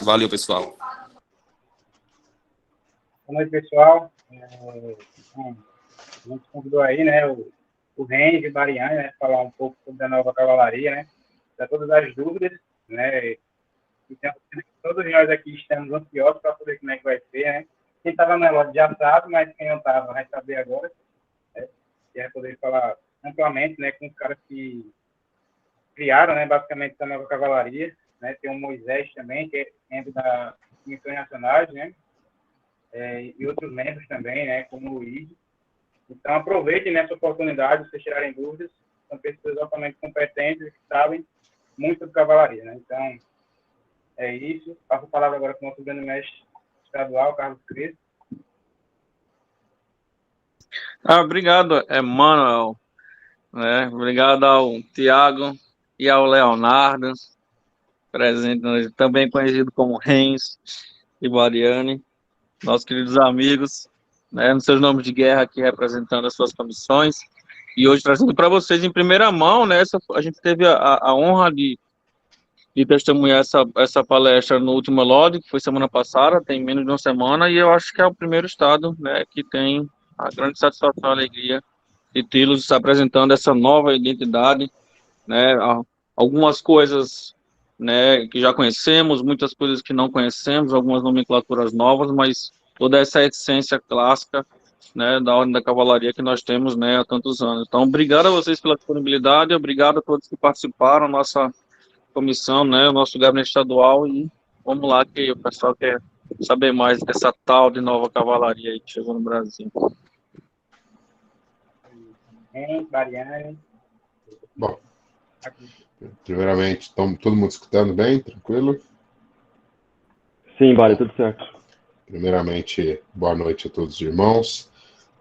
Valeu, pessoal. Boa noite, pessoal. A gente convidou aí, né, o Renzo e o Mariane, né, falar um pouco sobre a nova cavalaria, né, para todas as dúvidas, né, então, todos nós aqui estamos ansiosos para saber como é que vai ser, né. Quem estava na loja já sabe, mas quem não estava vai saber agora, né, e vai poder falar amplamente, né, com os caras que criaram, né, basicamente essa nova cavalaria, né, tem o Moisés também, que é membro da Comissão Nacional, né, e outros membros também, né, como o Luiz. Então, aproveitem nessa oportunidade, se vocês tirarem dúvidas, são pessoas altamente competentes e que sabem muito de cavalaria, né? Então, é isso. Passo a palavra agora para o nosso grande mestre estadual, Carlos Crespo. Obrigado, Emanuel. Obrigado ao Tiago e ao Leonardo, presente, também conhecido como Renz e Mariane, nossos queridos amigos, nos seus nomes de guerra aqui representando as suas comissões, e hoje trazendo para vocês em primeira mão, a gente teve a honra de testemunhar essa palestra no último LOD, que foi semana passada, tem menos de uma semana, e eu acho que é o primeiro estado, que tem a grande satisfação e alegria de tê-los apresentando essa nova identidade, algumas coisas, que já conhecemos, muitas coisas que não conhecemos, algumas nomenclaturas novas, mas toda essa essência clássica, da Ordem da Cavalaria que nós temos, há tantos anos. Então, obrigado a vocês pela disponibilidade, obrigado a todos que participaram, nossa comissão, o nosso gabinete estadual, e vamos lá que o pessoal quer saber mais dessa tal de nova cavalaria aí que chegou no Brasil. Mariane. Bom, primeiramente, estão todo mundo escutando bem? Tranquilo? Sim, vale, tudo certo. Primeiramente, boa noite a todos os irmãos.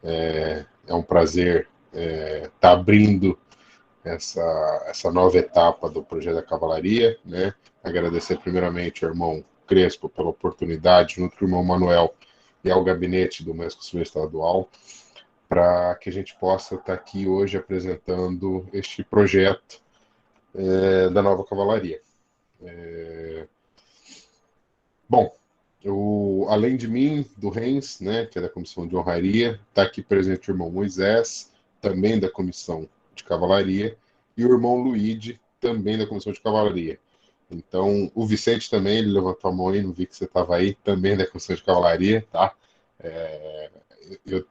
É um prazer estar abrindo essa nova etapa do Projeto da Cavalaria, Agradecer primeiramente ao irmão Crespo pela oportunidade, junto com o irmão Manuel e ao gabinete do Mestre Conselheiro Estadual, para que a gente possa estar aqui hoje apresentando este projeto da nova cavalaria. Bom, além de mim, do Renz, que é da Comissão de Honraria, está aqui presente o irmão Moisés, também da Comissão de Cavalaria, e o irmão Luigi, também da Comissão de Cavalaria. Então, o Vicente também, ele levantou a mão aí, não vi que você estava aí, também da Comissão de Cavalaria, tá?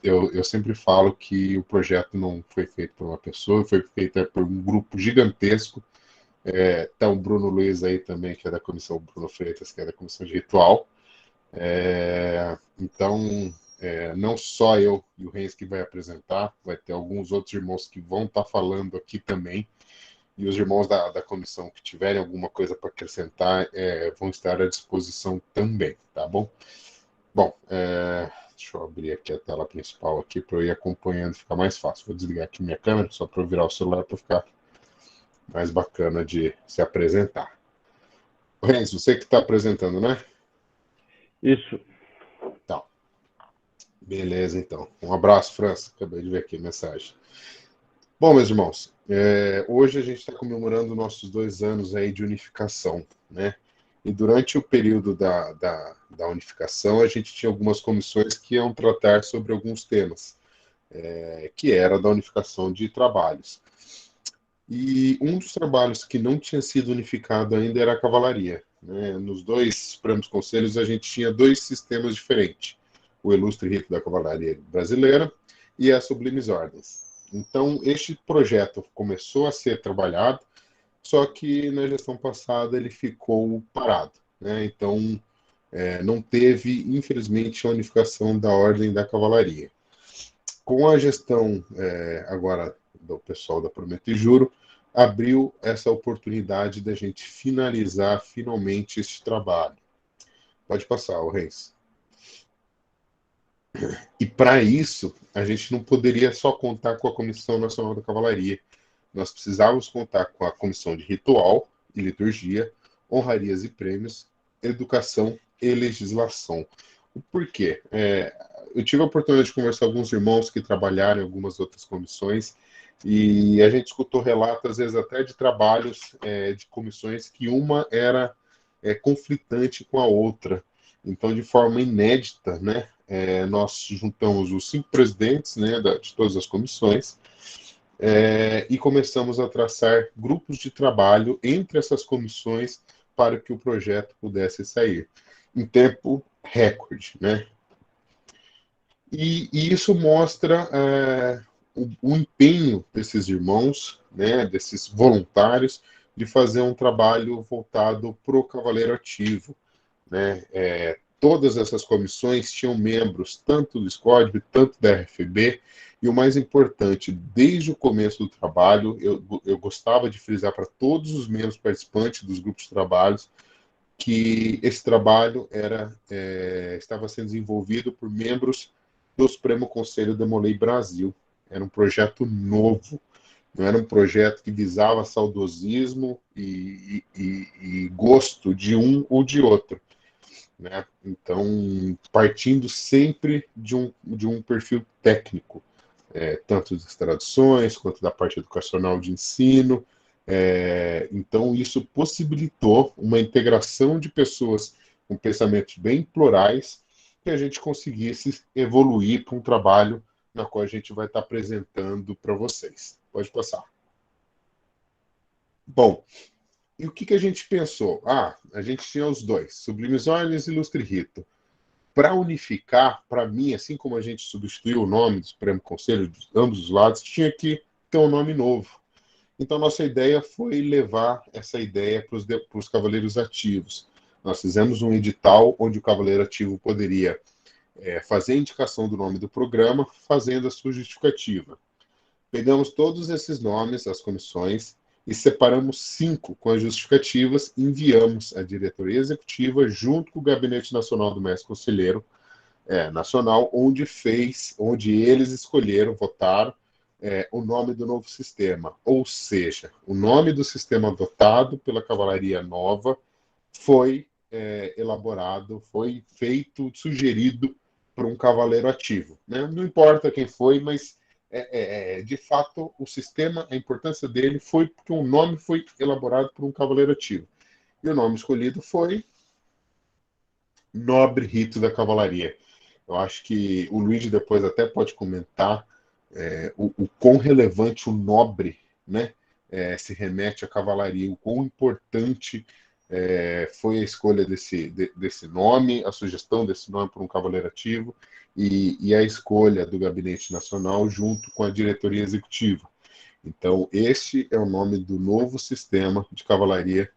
Eu sempre falo que o projeto não foi feito por uma pessoa, foi feito por um grupo gigantesco. Tá o Bruno Luiz aí também, que é da Comissão, Bruno Freitas, que é da Comissão de Ritual. Então, não só eu e o Reis que vai apresentar, vai ter alguns outros irmãos que vão estar falando aqui também, e os irmãos da comissão que tiverem alguma coisa para acrescentar vão estar à disposição também, tá bom? Bom, deixa eu abrir aqui a tela principal aqui para eu ir acompanhando, ficar mais fácil. Vou desligar aqui minha câmera, só para eu virar o celular para ficar mais bacana de se apresentar. Renzo, você que está apresentando, né? Isso. Tá. Beleza, então. Um abraço, França. Acabei de ver aqui a mensagem. Bom, meus irmãos, hoje a gente está comemorando nossos 2 anos aí de unificação, E durante o período da unificação, a gente tinha algumas comissões que iam tratar sobre alguns temas, que era da unificação de trabalhos. E um dos trabalhos que não tinha sido unificado ainda era a cavalaria. Nos 2 Supremos Conselhos, a gente tinha 2 sistemas diferentes. O Ilustre Rito da Cavalaria Brasileira e as Sublimes Ordens. Então, este projeto começou a ser trabalhado, só que na gestão passada ele ficou parado. Então, não teve, infelizmente, a unificação da Ordem da Cavalaria. Com a gestão agora do pessoal da Prometo e Juro, abriu essa oportunidade da gente finalizar finalmente este trabalho. Pode passar, Reis. E para isso, a gente não poderia só contar com a Comissão Nacional da Cavalaria. Nós precisávamos contar com a Comissão de Ritual e Liturgia, Honrarias e Prêmios, Educação e Legislação. Por quê? Eu tive a oportunidade de conversar com alguns irmãos que trabalharam em algumas outras comissões e a gente escutou relatos, às vezes, até de trabalhos de comissões que uma era conflitante com a outra. Então, de forma inédita, né, nós juntamos os 5 presidentes, né, de todas as comissões, e começamos a traçar grupos de trabalho entre essas comissões para que o projeto pudesse sair em tempo recorde, né? E isso mostra o empenho desses irmãos, né, desses voluntários, de fazer um trabalho voltado para o cavaleiro ativo, né? Todas essas comissões tinham membros tanto do SCODB, tanto da RFB, e o mais importante, desde o começo do trabalho, eu gostava de frisar para todos os membros participantes dos grupos de trabalho que esse trabalho estava sendo desenvolvido por membros do Supremo Conselho Demolei Brasil. Era um projeto novo, não era um projeto que visava saudosismo e gosto de um ou de outro, né? Então, partindo sempre de um perfil técnico, tanto das traduções quanto da parte educacional de ensino. Então, isso possibilitou uma integração de pessoas com pensamentos bem plurais, que a gente conseguisse evoluir para um trabalho na qual a gente vai estar apresentando para vocês. Pode passar. Bom, e o que a gente pensou? A gente tinha os dois, Sublimes Ordens e Ilustre Rito. Para unificar, para mim, assim como a gente substituiu o nome do Supremo Conselho de ambos os lados, tinha que ter um nome novo. Então, nossa ideia foi levar essa ideia para os cavaleiros ativos. Nós fizemos um edital onde o cavaleiro ativo poderia fazer a indicação do nome do programa, fazendo a sua justificativa. Pegamos todos esses nomes, as comissões, e separamos 5 com as justificativas, enviamos à diretoria executiva junto com o Gabinete Nacional do Mestre Conselheiro Nacional, onde eles escolheram, votaram o nome do novo sistema. Ou seja, o nome do sistema adotado pela Cavalaria Nova foi elaborado, foi feito, sugerido por um cavaleiro ativo, né? Não importa quem foi, mas de fato o sistema, a importância dele foi porque o nome foi elaborado por um cavaleiro ativo. E o nome escolhido foi Nobre Rito da Cavalaria. Eu acho que o Luigi depois até pode comentar o quão relevante o nobre, né, se remete à cavalaria, o quão importante foi a escolha desse nome, a sugestão desse nome por um cavaleiro ativo e a escolha do Gabinete Nacional junto com a diretoria executiva. Então, este é o nome do novo sistema de cavalaria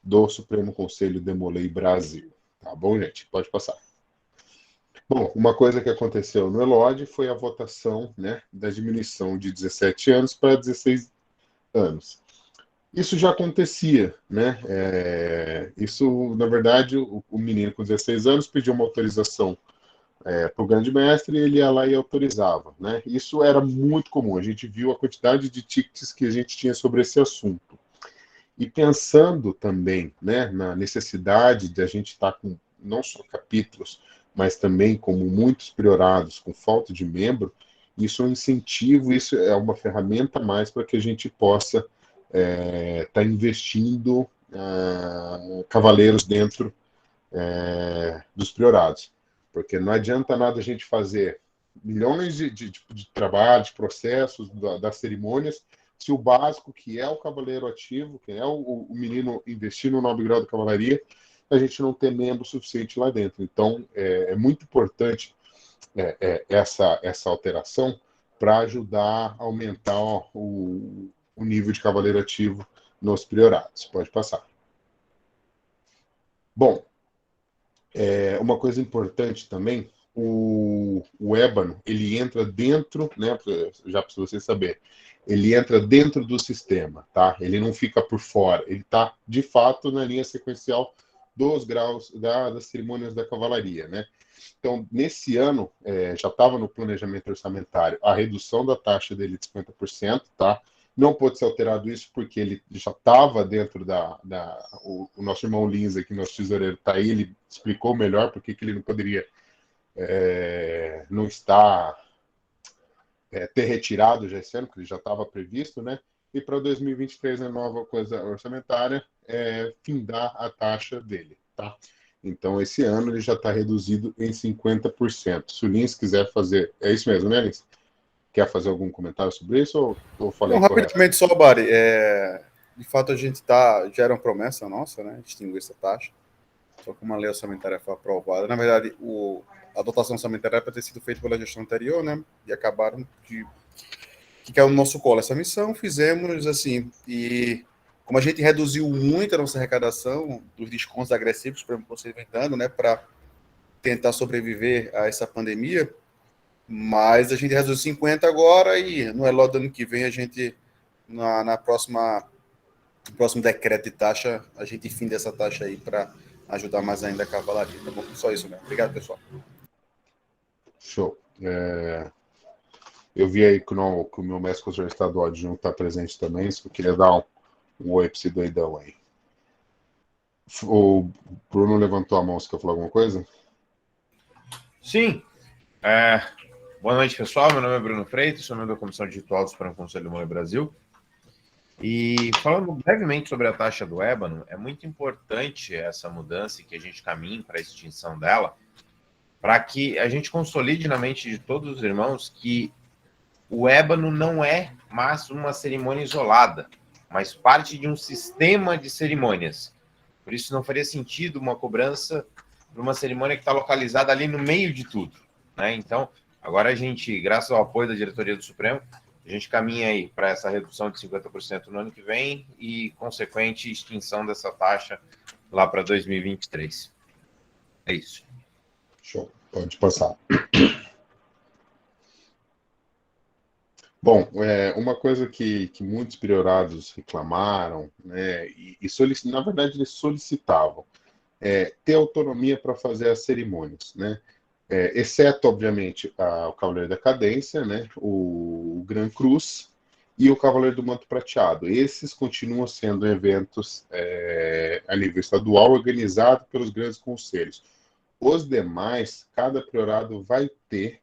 do Supremo Conselho Demolei Brasil. Tá bom, gente? Pode passar. Bom, uma coisa que aconteceu no ELOD foi a votação, né, da diminuição de 17 anos para 16 anos. Isso já acontecia, né? Isso, na verdade, o menino com 16 anos pediu uma autorização para o grande mestre e ele ia lá e autorizava, né? Isso era muito comum. A gente viu a quantidade de tickets que a gente tinha sobre esse assunto. E pensando também, né, na necessidade de a gente estar com não só capítulos, mas também como muitos priorados com falta de membro, isso é um incentivo, isso é uma ferramenta a mais para que a gente possa estar investindo cavaleiros dentro dos priorados. Porque não adianta nada a gente fazer milhões de trabalho, de processos, das cerimônias, se o básico, que é o cavaleiro ativo, que é o menino investir no nobre grau da cavalaria, a gente não ter membro suficiente lá dentro. Então, é muito importante essa alteração para ajudar a aumentar o nível de cavaleiro ativo nos priorados. Pode passar. Bom, uma coisa importante também, o ébano, ele entra dentro, né, já para você saber, ele entra dentro do sistema, tá? Ele não fica por fora, ele está, de fato, na linha sequencial dos graus das cerimônias da cavalaria, né? Então, nesse ano, já estava no planejamento orçamentário a redução da taxa dele de 50%, tá? Não pôde ser alterado isso porque ele já estava dentro o nosso irmão Lins aqui, nosso tesoureiro, está aí, ele explicou melhor porque que ele não poderia não estar ter retirado já esse ano, porque ele já estava previsto, né? E para 2023, a nova coisa orçamentária, findar a taxa dele, tá? Então, esse ano ele já está reduzido em 50%. Se o Lins quiser fazer... É isso mesmo, né, Lins? Quer fazer algum comentário sobre isso ou eu falei Não, correto? rapidamente só, Bari. De fato, a gente já era uma promessa nossa, né? Extinguir essa taxa. Só que uma lei orçamentária foi aprovada. Na verdade, a dotação orçamentária era para ter sido feita pela gestão anterior, né? E acabaram que caiu no nosso colo essa missão. Fizemos assim. E como a gente reduziu muito a nossa arrecadação dos descontos agressivos que você inventando, né? Para tentar sobreviver a essa pandemia. Mas a gente reduziu 50 agora e no ELO do ano que vem a gente, no próximo decreto de taxa, a gente finda essa taxa aí para ajudar mais ainda a cavalaria, tá bom? Só isso, né? Obrigado, pessoal. Show. Eu vi aí que o meu mestre conselheiro estadual adjunto está presente também, só queria dar um oi para esse doidão aí. O Bruno levantou a mão, você quer falar alguma coisa? Sim. Boa noite, pessoal. Meu nome é Bruno Freitas, sou membro da Comissão de Ritual para o Conselho do Mãe Brasil. E falando brevemente sobre a taxa do ébano, é muito importante essa mudança e que a gente caminhe para a extinção dela, para que a gente consolide na mente de todos os irmãos que o ébano não é mais uma cerimônia isolada, mas parte de um sistema de cerimônias. Por isso não faria sentido uma cobrança de uma cerimônia que está localizada ali no meio de tudo, né? Então, agora a gente, graças ao apoio da diretoria do Supremo, a gente caminha aí para essa redução de 50% no ano que vem e consequente extinção dessa taxa lá para 2023. É isso. Show, pode passar. Bom, uma coisa que muitos priorados reclamaram, né, na verdade eles solicitavam, ter autonomia para fazer as cerimônias, né? Exceto, obviamente, o Cavaleiro da Cadência, né, o Gran Cruz e o Cavaleiro do Manto Prateado. Esses continuam sendo eventos a nível estadual, organizados pelos grandes conselhos. Os demais, cada priorado vai ter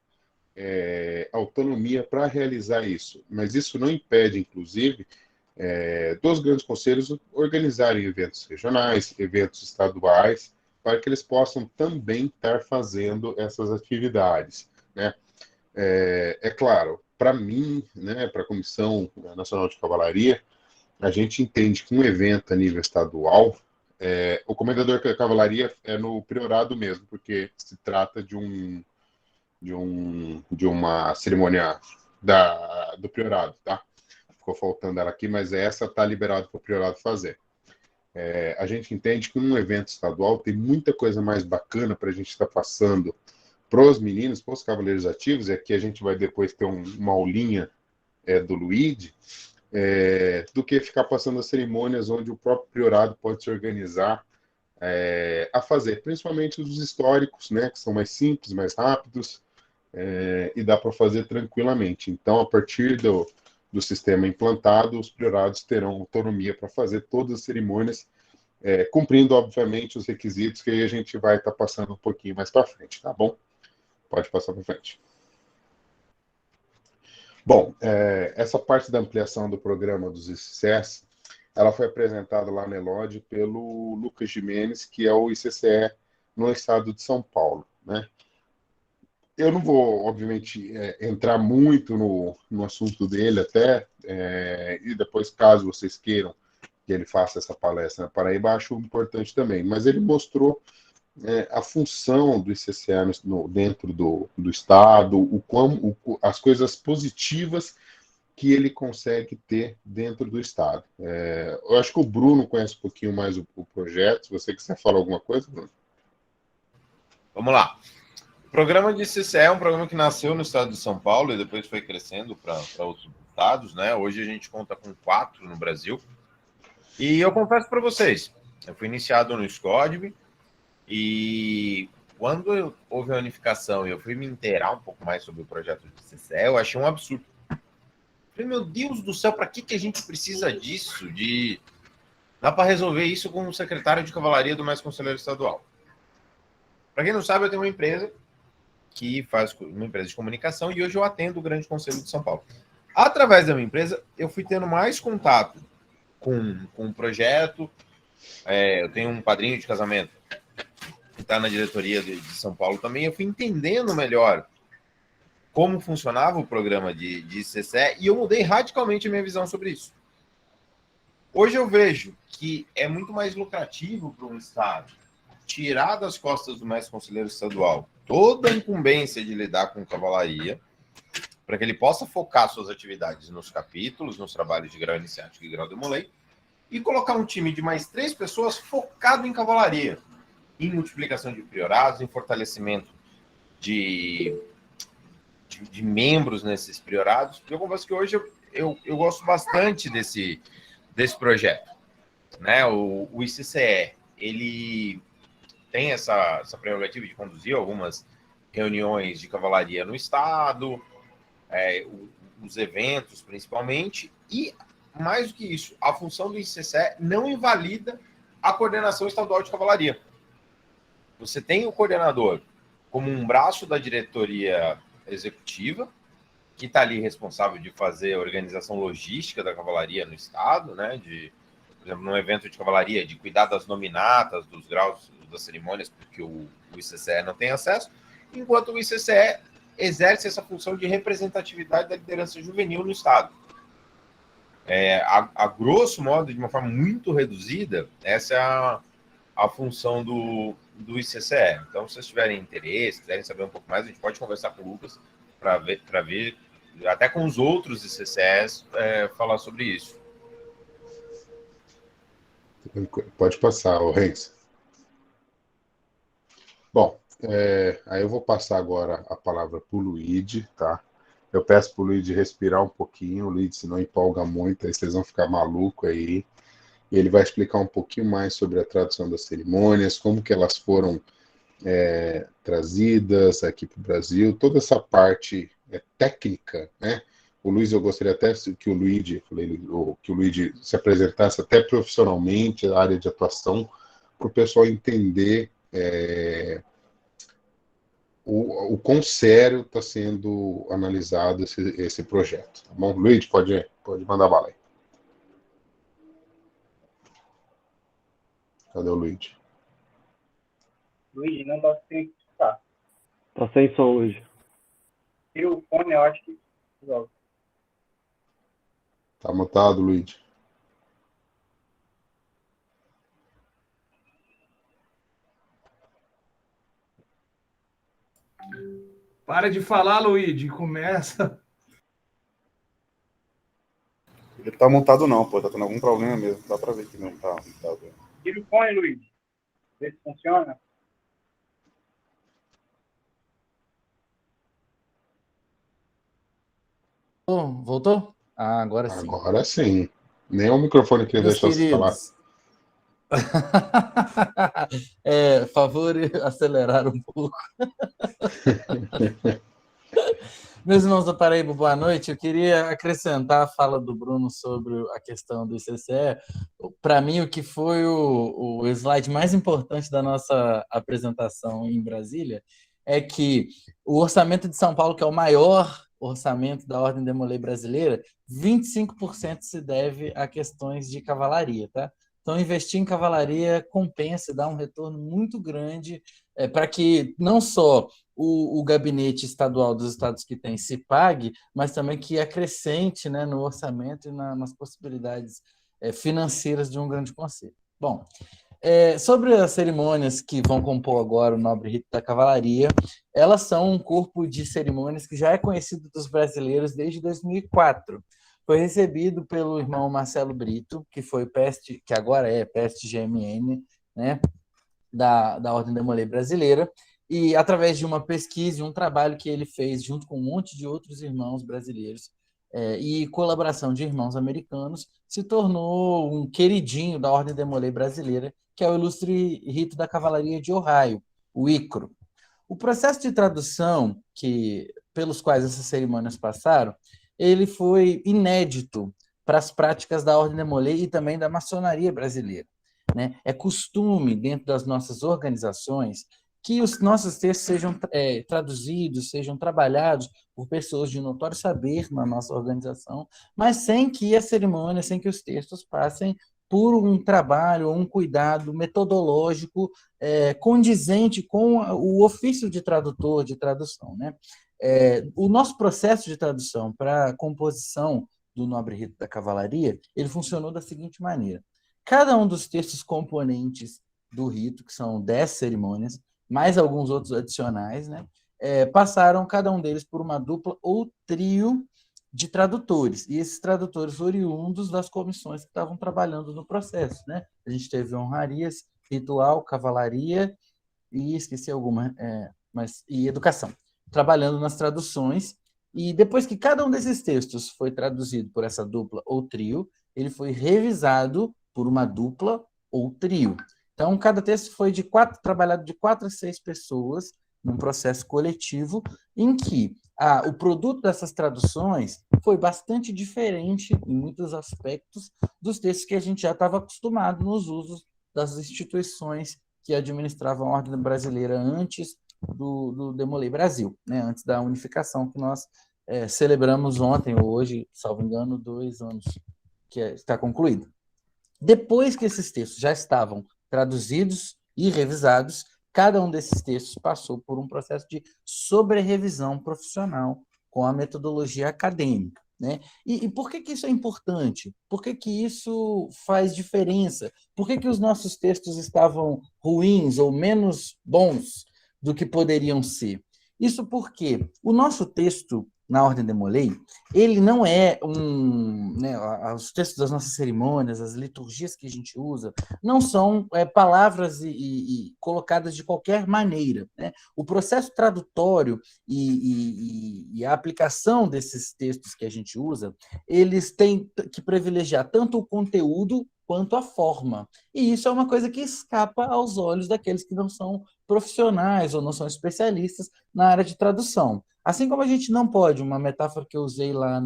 autonomia para realizar isso, mas isso não impede, inclusive, dos grandes conselhos organizarem eventos regionais, eventos estaduais, para que eles possam também estar fazendo essas atividades, né? Claro, para mim, né, para a Comissão Nacional de Cavalaria, a gente entende que um evento a nível estadual, o comendador da cavalaria é no priorado mesmo, porque se trata de uma cerimônia do priorado, tá? Ficou faltando ela aqui, mas essa está liberada para o priorado fazer. A gente entende que um evento estadual tem muita coisa mais bacana para a gente estar passando para os meninos, para os cavaleiros ativos, e aqui a gente vai depois ter uma aulinha do Luigi, do que ficar passando as cerimônias onde o próprio priorado pode se organizar a fazer, principalmente os históricos, né, que são mais simples, mais rápidos, e dá para fazer tranquilamente. Então, a partir do sistema implantado, os priorados terão autonomia para fazer todas as cerimônias, cumprindo, obviamente, os requisitos que aí a gente vai estar passando um pouquinho mais para frente, tá bom? Pode passar para frente. Bom, essa parte da ampliação do programa dos ICCS, ela foi apresentada lá na Elode pelo Lucas Gimenez, que é o ICCE no estado de São Paulo, né? Eu não vou, obviamente, entrar muito no assunto dele até, e depois, caso vocês queiram que ele faça essa palestra na Paraíba, acho importante também. Mas ele mostrou a função do ICCE dentro do Estado, as coisas positivas que ele consegue ter dentro do Estado. Eu acho que o Bruno conhece um pouquinho mais o projeto. Se você quiser falar alguma coisa, Bruno. Vamos lá. O programa de ICCE é um programa que nasceu no estado de São Paulo e depois foi crescendo para outros estados, né? Hoje a gente conta com 4 no Brasil. E eu confesso para vocês, eu fui iniciado no SCODB e quando houve a unificação e eu fui me inteirar um pouco mais sobre o projeto de ICCE, eu achei um absurdo. Falei, meu Deus do céu, para que a gente precisa disso? Dá para resolver isso com o secretário de cavalaria do mais conselheiro estadual. Para quem não sabe, eu tenho uma empresa que faz uma empresa de comunicação e hoje eu atendo o Grande Conselho de São Paulo. Através da minha empresa, eu fui tendo mais contato com o projeto eu tenho um padrinho de casamento que está na diretoria de São Paulo também. Eu fui entendendo melhor como funcionava o programa de CCE e eu mudei radicalmente a minha visão sobre isso. Hoje eu vejo que é muito mais lucrativo para um Estado tirar das costas do mestre conselheiro estadual toda a incumbência de lidar com cavalaria, para que ele possa focar suas atividades nos capítulos, nos trabalhos de grau iniciático e grau demolei, e colocar um time de mais 3 pessoas focado em cavalaria, em multiplicação de priorados, em fortalecimento de membros nesses priorados. Eu confesso que hoje eu gosto bastante desse projeto. Né? O ICCE, ele tem essa prerrogativa de conduzir algumas reuniões de cavalaria no Estado, os eventos principalmente, e mais do que isso, a função do ICCE não invalida a coordenação estadual de cavalaria. Você tem o coordenador como um braço da diretoria executiva, que está ali responsável de fazer a organização logística da cavalaria no Estado, né? Por exemplo, num evento de cavalaria, de cuidar das nominatas, dos graus, das cerimônias, porque o ICCE não tem acesso, enquanto o ICCE exerce essa função de representatividade da liderança juvenil no Estado. A grosso modo, de uma forma muito reduzida, essa é a função do ICCE. Então, se vocês tiverem interesse, quiserem saber um pouco mais, a gente pode conversar com o Lucas para ver, até com os outros ICCEs, falar sobre isso. Pode passar, o Reis. Bom, aí eu vou passar agora a palavra para o Luigi, tá? Eu peço para o Luigi respirar um pouquinho. O Luigi, se não empolga muito, aí vocês vão ficar malucos aí. E ele vai explicar um pouquinho mais sobre a tradução das cerimônias, como que elas foram trazidas aqui para o Brasil, toda essa parte técnica, né? O Luiz, eu gostaria até que o Luigi se apresentasse até profissionalmente, a área de atuação, para o pessoal entender o quão sério está sendo analisado esse projeto. Tá bom? Luigi, pode mandar bala aí. Cadê o Luigi? Luigi, não dá pra escutar. Tá sem som hoje. Tira o fone, eu acho que... Tá mutado, Luigi. Para de falar, Luigi. Começa. Ele tá montado não, pô. Tá tendo algum problema mesmo. Dá pra ver que não tá montado. Tira o fone, Luigi. Vê se funciona. Voltou? Ah, agora sim. Agora sim. Nem o microfone que ele Meus deixou você falar. queridos, favor acelerar um pouco. Meus irmãos da Paraíba, boa noite. Eu queria acrescentar a fala do Bruno sobre a questão do ICCE. Para mim, o que foi o slide mais importante da nossa apresentação em Brasília é que o orçamento de São Paulo, que é o maior orçamento da Ordem Demolei brasileira, 25% se deve a questões de cavalaria, tá? Então, investir em cavalaria compensa, dá um retorno muito grande para que não só o gabinete estadual dos estados que tem se pague, mas também que acrescente, né, no orçamento e nas possibilidades financeiras de um grande conselho. Bom, sobre as cerimônias que vão compor agora o Nobre Rito da Cavalaria, elas são um corpo de cerimônias que já é conhecido dos brasileiros desde 2004. Foi recebido pelo irmão Marcelo Brito, que agora é PST-GMN, né, da Ordem Demolei Brasileira, e através de uma pesquisa e um trabalho que ele fez junto com um monte de outros irmãos brasileiros e colaboração de irmãos americanos, se tornou um queridinho da Ordem Demolei Brasileira, que é o Ilustre Rito da Cavalaria de Ohio, o ICRO. O processo de tradução pelos quais essas cerimônias passaram, ele foi inédito para as práticas da Ordem Demolei e também da maçonaria brasileira, né? É costume, dentro das nossas organizações, que os nossos textos sejam traduzidos, sejam trabalhados por pessoas de notório saber na nossa organização, mas sem que a cerimônia, sem que os textos passem por um trabalho, um cuidado metodológico condizente com o ofício de tradutor, de tradução, né? O nosso processo de tradução para a composição do Nobre Rito da Cavalaria, ele funcionou da seguinte maneira. Cada um dos textos componentes do rito, que são 10 cerimônias, mais alguns outros adicionais, né, passaram cada um deles por uma dupla ou trio de tradutores, e esses tradutores oriundos das comissões que estavam trabalhando no processo, né? A gente teve honrarias, ritual, cavalaria e esqueci alguma, e educação, trabalhando nas traduções, e depois que cada um desses textos foi traduzido por essa dupla ou trio, ele foi revisado por uma dupla ou trio. Então, cada texto foi trabalhado de 4 a 6 pessoas, num processo coletivo, em que o produto dessas traduções foi bastante diferente, em muitos aspectos, dos textos que a gente já estava acostumado nos usos das instituições que administravam a ordem brasileira antes do Demolei Brasil, né? Antes da unificação que nós celebramos ontem, ou hoje, salvo engano, 2 anos que está concluído. Depois que esses textos já estavam traduzidos e revisados, cada um desses textos passou por um processo de sobre-revisão profissional com a metodologia acadêmica, né? E por que isso é importante? Por que isso faz diferença? Por que os nossos textos estavam ruins ou menos bons do que poderiam ser? Isso porque o nosso texto, na Ordem Demolei, ele não é né, os textos das nossas cerimônias, as liturgias que a gente usa, não são palavras e colocadas de qualquer maneira, né? O processo tradutório e a aplicação desses textos que a gente usa, eles têm que privilegiar tanto o conteúdo quanto a forma. E isso é uma coisa que escapa aos olhos daqueles que não são profissionais ou não são especialistas na área de tradução. Assim como a gente não pode, uma metáfora que eu usei lá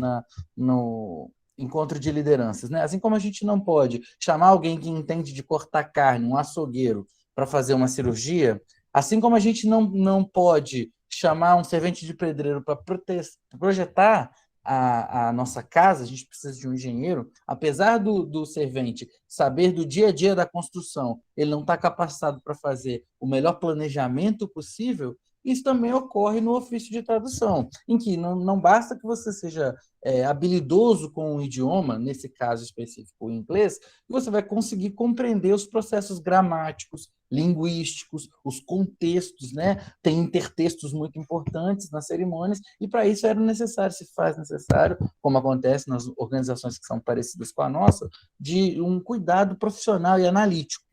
no encontro de lideranças, né? Assim como a gente não pode chamar alguém que entende de cortar carne, um açougueiro, para fazer uma cirurgia, assim como a gente não pode chamar um servente de pedreiro para projetar a nossa casa, a gente precisa de um engenheiro, apesar do servente saber do dia a dia da construção, ele não está capacitado para fazer o melhor planejamento possível. Isso também ocorre no ofício de tradução, em que não basta que você seja habilidoso com o idioma, nesse caso específico o inglês, que você vai conseguir compreender os processos gramáticos, linguísticos, os contextos, né? Tem intertextos muito importantes nas cerimônias, e para isso se faz necessário, como acontece nas organizações que são parecidas com a nossa, de um cuidado profissional e analítico.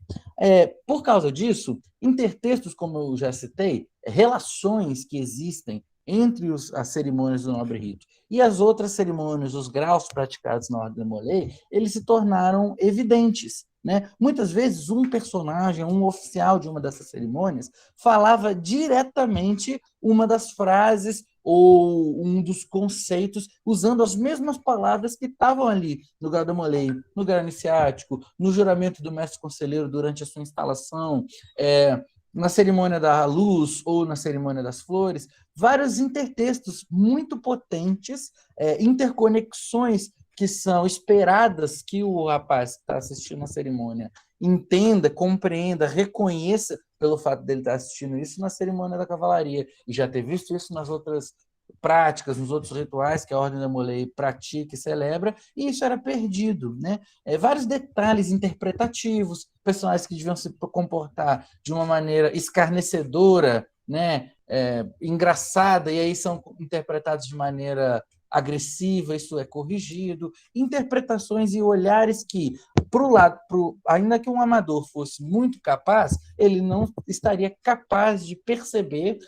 Por causa disso, intertextos, como eu já citei, relações que existem entre as cerimônias do Nobre Rito e as outras cerimônias, os graus praticados na Ordem Demolei, eles se tornaram evidentes, né? Muitas vezes um personagem, um oficial de uma dessas cerimônias, falava diretamente uma das frases ou um dos conceitos, usando as mesmas palavras que estavam ali no grau Demolei, no grau iniciático, no juramento do mestre conselheiro durante a sua instalação, na cerimônia da luz ou na cerimônia das flores, vários intertextos muito potentes, interconexões que são esperadas que o rapaz que está assistindo a cerimônia entenda, compreenda, reconheça pelo fato dele estar assistindo isso na cerimônia da cavalaria, e já ter visto isso nas outras práticas, nos outros rituais que a Ordem Demolei pratica e celebra, e isso era perdido, né? Vários detalhes interpretativos, personagens que deviam se comportar de uma maneira escarnecedora, né? Engraçada, e aí são interpretados de maneira agressiva, isso é corrigido, interpretações e olhares que, ainda que um amador fosse muito capaz, ele não estaria capaz de perceber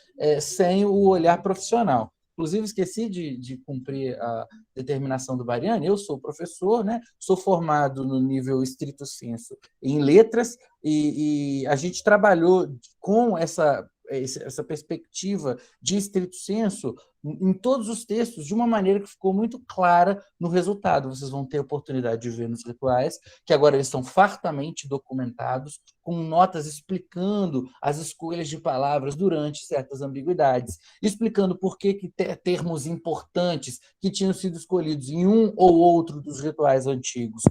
sem o olhar profissional. Inclusive, esqueci de cumprir a determinação do Bariani. Eu sou professor, né? Sou formado no nível estrito sensu em letras, e a gente trabalhou com essa perspectiva de estrito sensu em todos os textos de uma maneira que ficou muito clara no resultado. Vocês vão ter a oportunidade de ver nos rituais, que agora eles são fartamente documentados, com notas explicando as escolhas de palavras durante certas ambiguidades, explicando por que termos importantes que tinham sido escolhidos em um ou outro dos rituais antigos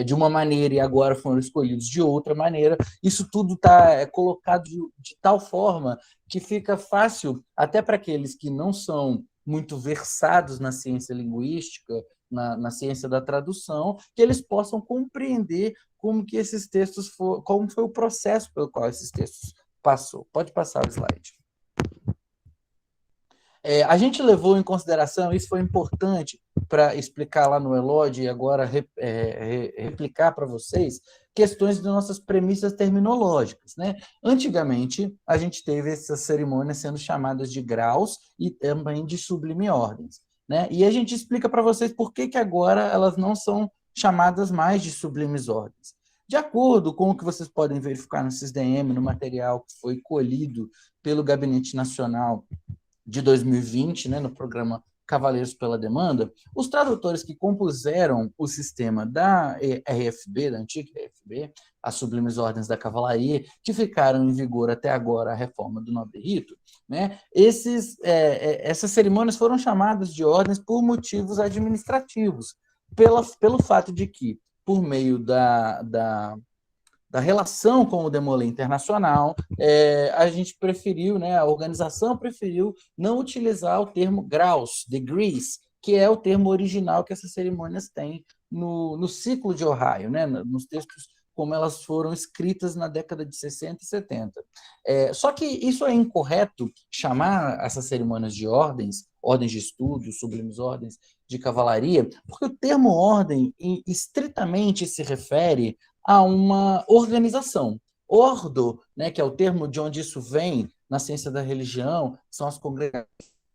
de uma maneira e agora foram escolhidos de outra maneira. Isso tudo está colocado de tal forma que fica fácil até para aqueles que não são muito versados na ciência linguística, na ciência da tradução, que eles possam compreender como que esses textos como foi o processo pelo qual esses textos passou. Pode passar o slide. A gente levou em consideração, isso foi importante para explicar lá no Elode e agora replicar para vocês, questões de nossas premissas terminológicas, né? Antigamente, a gente teve essas cerimônias sendo chamadas de graus e também de sublime ordens, né? E a gente explica para vocês por que agora elas não são chamadas mais de sublimes ordens. De acordo com o que vocês podem verificar no SysDM, no material que foi colhido pelo Gabinete Nacional de 2020, né, no programa Cavaleiros pela Demanda, os tradutores que compuseram o sistema da RFB, da antiga RFB, as Sublimes Ordens da Cavalaria, que ficaram em vigor até agora a reforma do Nobre Rito, né, essas cerimônias foram chamadas de ordens por motivos administrativos, pelo fato de que, por meio da relação com o Demolay Internacional, a gente preferiu, né, a organização preferiu não utilizar o termo graus, degrees, que é o termo original que essas cerimônias têm no ciclo de Ohio, né, nos textos como elas foram escritas na década de 60 e 70. Só que isso é incorreto, chamar essas cerimônias de ordens de estudo, sublimes ordens de cavalaria, porque o termo ordem estritamente se refere a uma organização. Ordo, né, que é o termo de onde isso vem na ciência da religião, são as congregações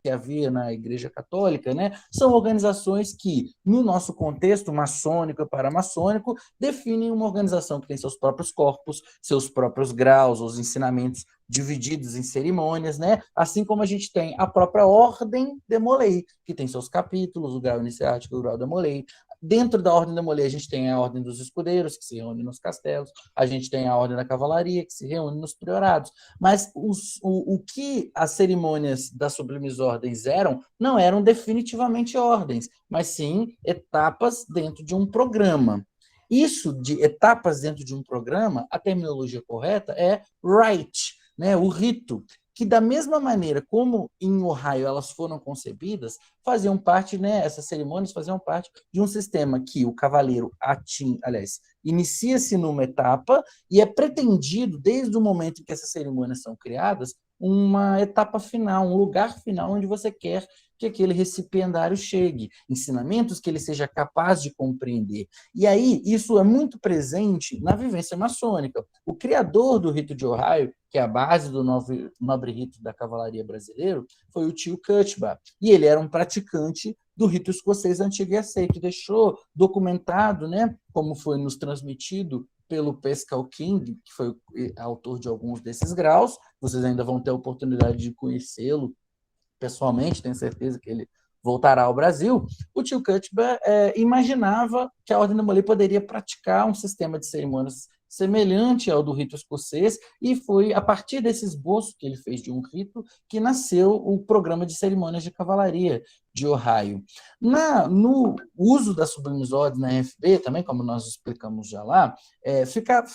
que havia na Igreja Católica, né, são organizações que, no nosso contexto maçônico e paramaçônico, definem uma organização que tem seus próprios corpos, seus próprios graus, os ensinamentos divididos em cerimônias, né? Assim como a gente tem a própria Ordem Demolay, que tem seus capítulos, o grau iniciático e o grau Demolay. Dentro da Ordem Demolay, a gente tem a Ordem dos Escudeiros, que se reúne nos castelos, a gente tem a Ordem da Cavalaria, que se reúne nos priorados. Mas o que as cerimônias das Sublimes Ordens não eram definitivamente ordens, mas sim etapas dentro de um programa. Isso de etapas dentro de um programa, a terminologia correta é rite, né, o rito, que da mesma maneira como em Ohio elas foram concebidas, faziam parte, né, essas cerimônias faziam parte de um sistema que o cavaleiro inicia-se numa etapa e é pretendido, desde o momento em que essas cerimônias são criadas, uma etapa final, um lugar final onde você quer que aquele recipiendário chegue, ensinamentos que ele seja capaz de compreender. E aí, isso é muito presente na vivência maçônica. O criador do rito de Ohio, que é a base do nobre rito da cavalaria brasileiro, foi o tio Cutba. E ele era um praticante do rito escocês antigo e aceito. Deixou documentado, né, como foi nos transmitido pelo Pascal King, que foi autor de alguns desses graus. Vocês ainda vão ter a oportunidade de conhecê-lo pessoalmente, tenho certeza que ele voltará ao Brasil. O tio Cutba imaginava que a Ordem Demolay poderia praticar um sistema de cerimônias semelhante ao do rito escocês, e foi a partir desse esboço que ele fez de um rito que nasceu o programa de cerimônias de cavalaria de Ohio. No uso das sublimes ordens na FB, também, como nós explicamos já lá,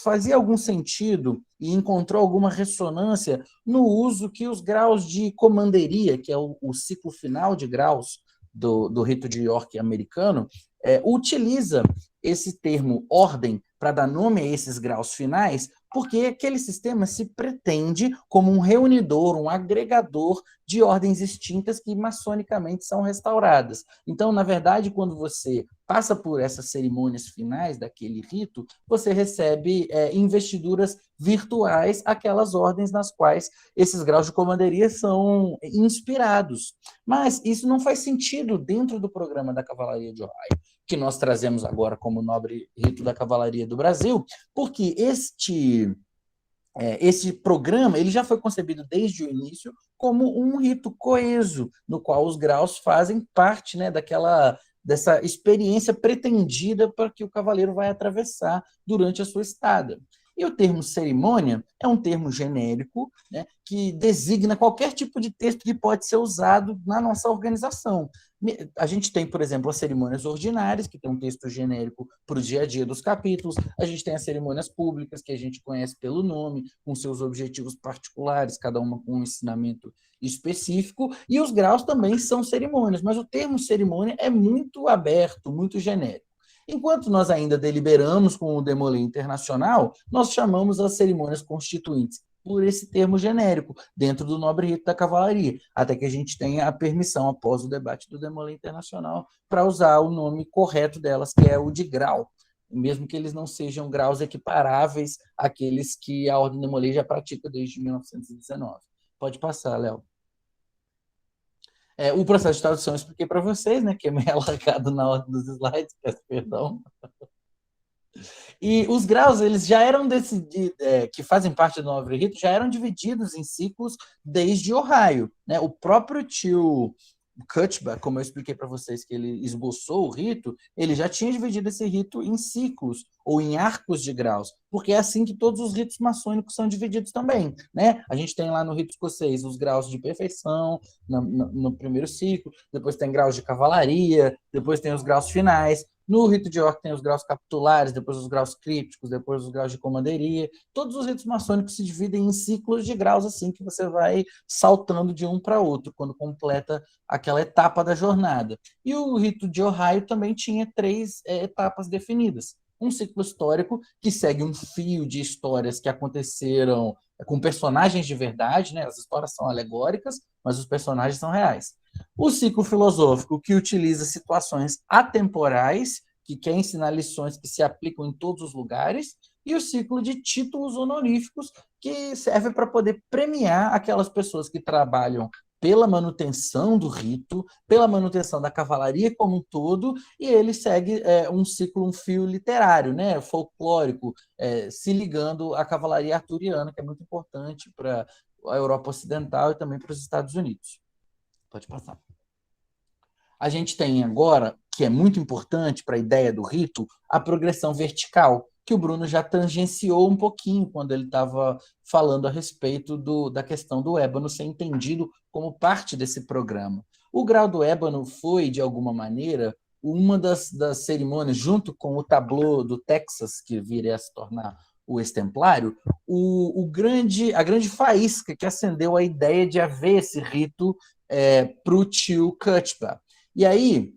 fazia algum sentido e encontrou alguma ressonância no uso que os graus de comanderia, que é o ciclo final de graus do rito de York americano, utiliza esse termo ordem para dar nome a esses graus finais, porque aquele sistema se pretende como um reunidor, um agregador de ordens extintas que maçonicamente são restauradas. Então, na verdade, quando você passa por essas cerimônias finais daquele rito, você recebe investiduras virtuais, aquelas ordens nas quais esses graus de comanderia são inspirados. Mas isso não faz sentido dentro do programa da Cavalaria de Ohio, que nós trazemos agora como nobre rito da cavalaria do Brasil, porque este esse programa ele já foi concebido desde o início como um rito coeso, no qual os graus fazem parte, né, dessa experiência pretendida para que o cavaleiro vai atravessar durante a sua estada. E o termo cerimônia é um termo genérico, né, que designa qualquer tipo de texto que pode ser usado na nossa organização. A gente tem, por exemplo, as cerimônias ordinárias, que tem um texto genérico para o dia a dia dos capítulos. A gente tem as cerimônias públicas, que a gente conhece pelo nome, com seus objetivos particulares, cada uma com um ensinamento específico. E os graus também são cerimônias, mas o termo cerimônia é muito aberto, muito genérico. Enquanto nós ainda deliberamos com o Demolay Internacional, nós chamamos as cerimônias constituintes por esse termo genérico, dentro do nobre rito da cavalaria, até que a gente tenha a permissão, após o debate do Demolay Internacional, para usar o nome correto delas, que é o de grau, mesmo que eles não sejam graus equiparáveis àqueles que a Ordem Demolay já pratica desde 1919. Pode passar, Léo. O processo de tradução eu expliquei para vocês, né, que é meio alagado na ordem dos slides, peço perdão. E os graus, eles já eram decididos, que fazem parte do nobre rito, já eram divididos em ciclos desde Ohio, né? O próprio tio Cutba, como eu expliquei para vocês que ele esboçou o rito, ele já tinha dividido esse rito em ciclos ou em arcos de graus, porque é assim que todos os ritos maçônicos são divididos também, né? A gente tem lá no rito escocês os graus de perfeição no primeiro ciclo, depois tem graus de cavalaria, depois tem os graus finais. No rito de York tem os graus capitulares, depois os graus crípticos, depois os graus de comanderia. Todos os ritos maçônicos se dividem em ciclos de graus, assim que você vai saltando de um para outro, quando completa aquela etapa da jornada. E o rito de Ohio também tinha 3 etapas definidas. Um ciclo histórico que segue um fio de histórias que aconteceram com personagens de verdade, né? As histórias são alegóricas, mas os personagens são reais. O ciclo filosófico, que utiliza situações atemporais, que quer ensinar lições que se aplicam em todos os lugares, e o ciclo de títulos honoríficos, que serve para poder premiar aquelas pessoas que trabalham pela manutenção do rito, pela manutenção da cavalaria como um todo, e ele segue um ciclo, um fio literário, né, folclórico, se ligando à cavalaria arturiana, que é muito importante para a Europa Ocidental e também para os Estados Unidos. Pode passar. A gente tem agora, que é muito importante para a ideia do rito, a progressão vertical, que o Bruno já tangenciou um pouquinho quando ele estava falando a respeito da questão do ébano ser entendido como parte desse programa. O grau do ébano foi, de alguma maneira, uma das cerimônias, junto com o tableau do Texas, que viria a se tornar o Extemplário, a grande faísca que acendeu a ideia de haver esse rito para o tio Cutba. E aí,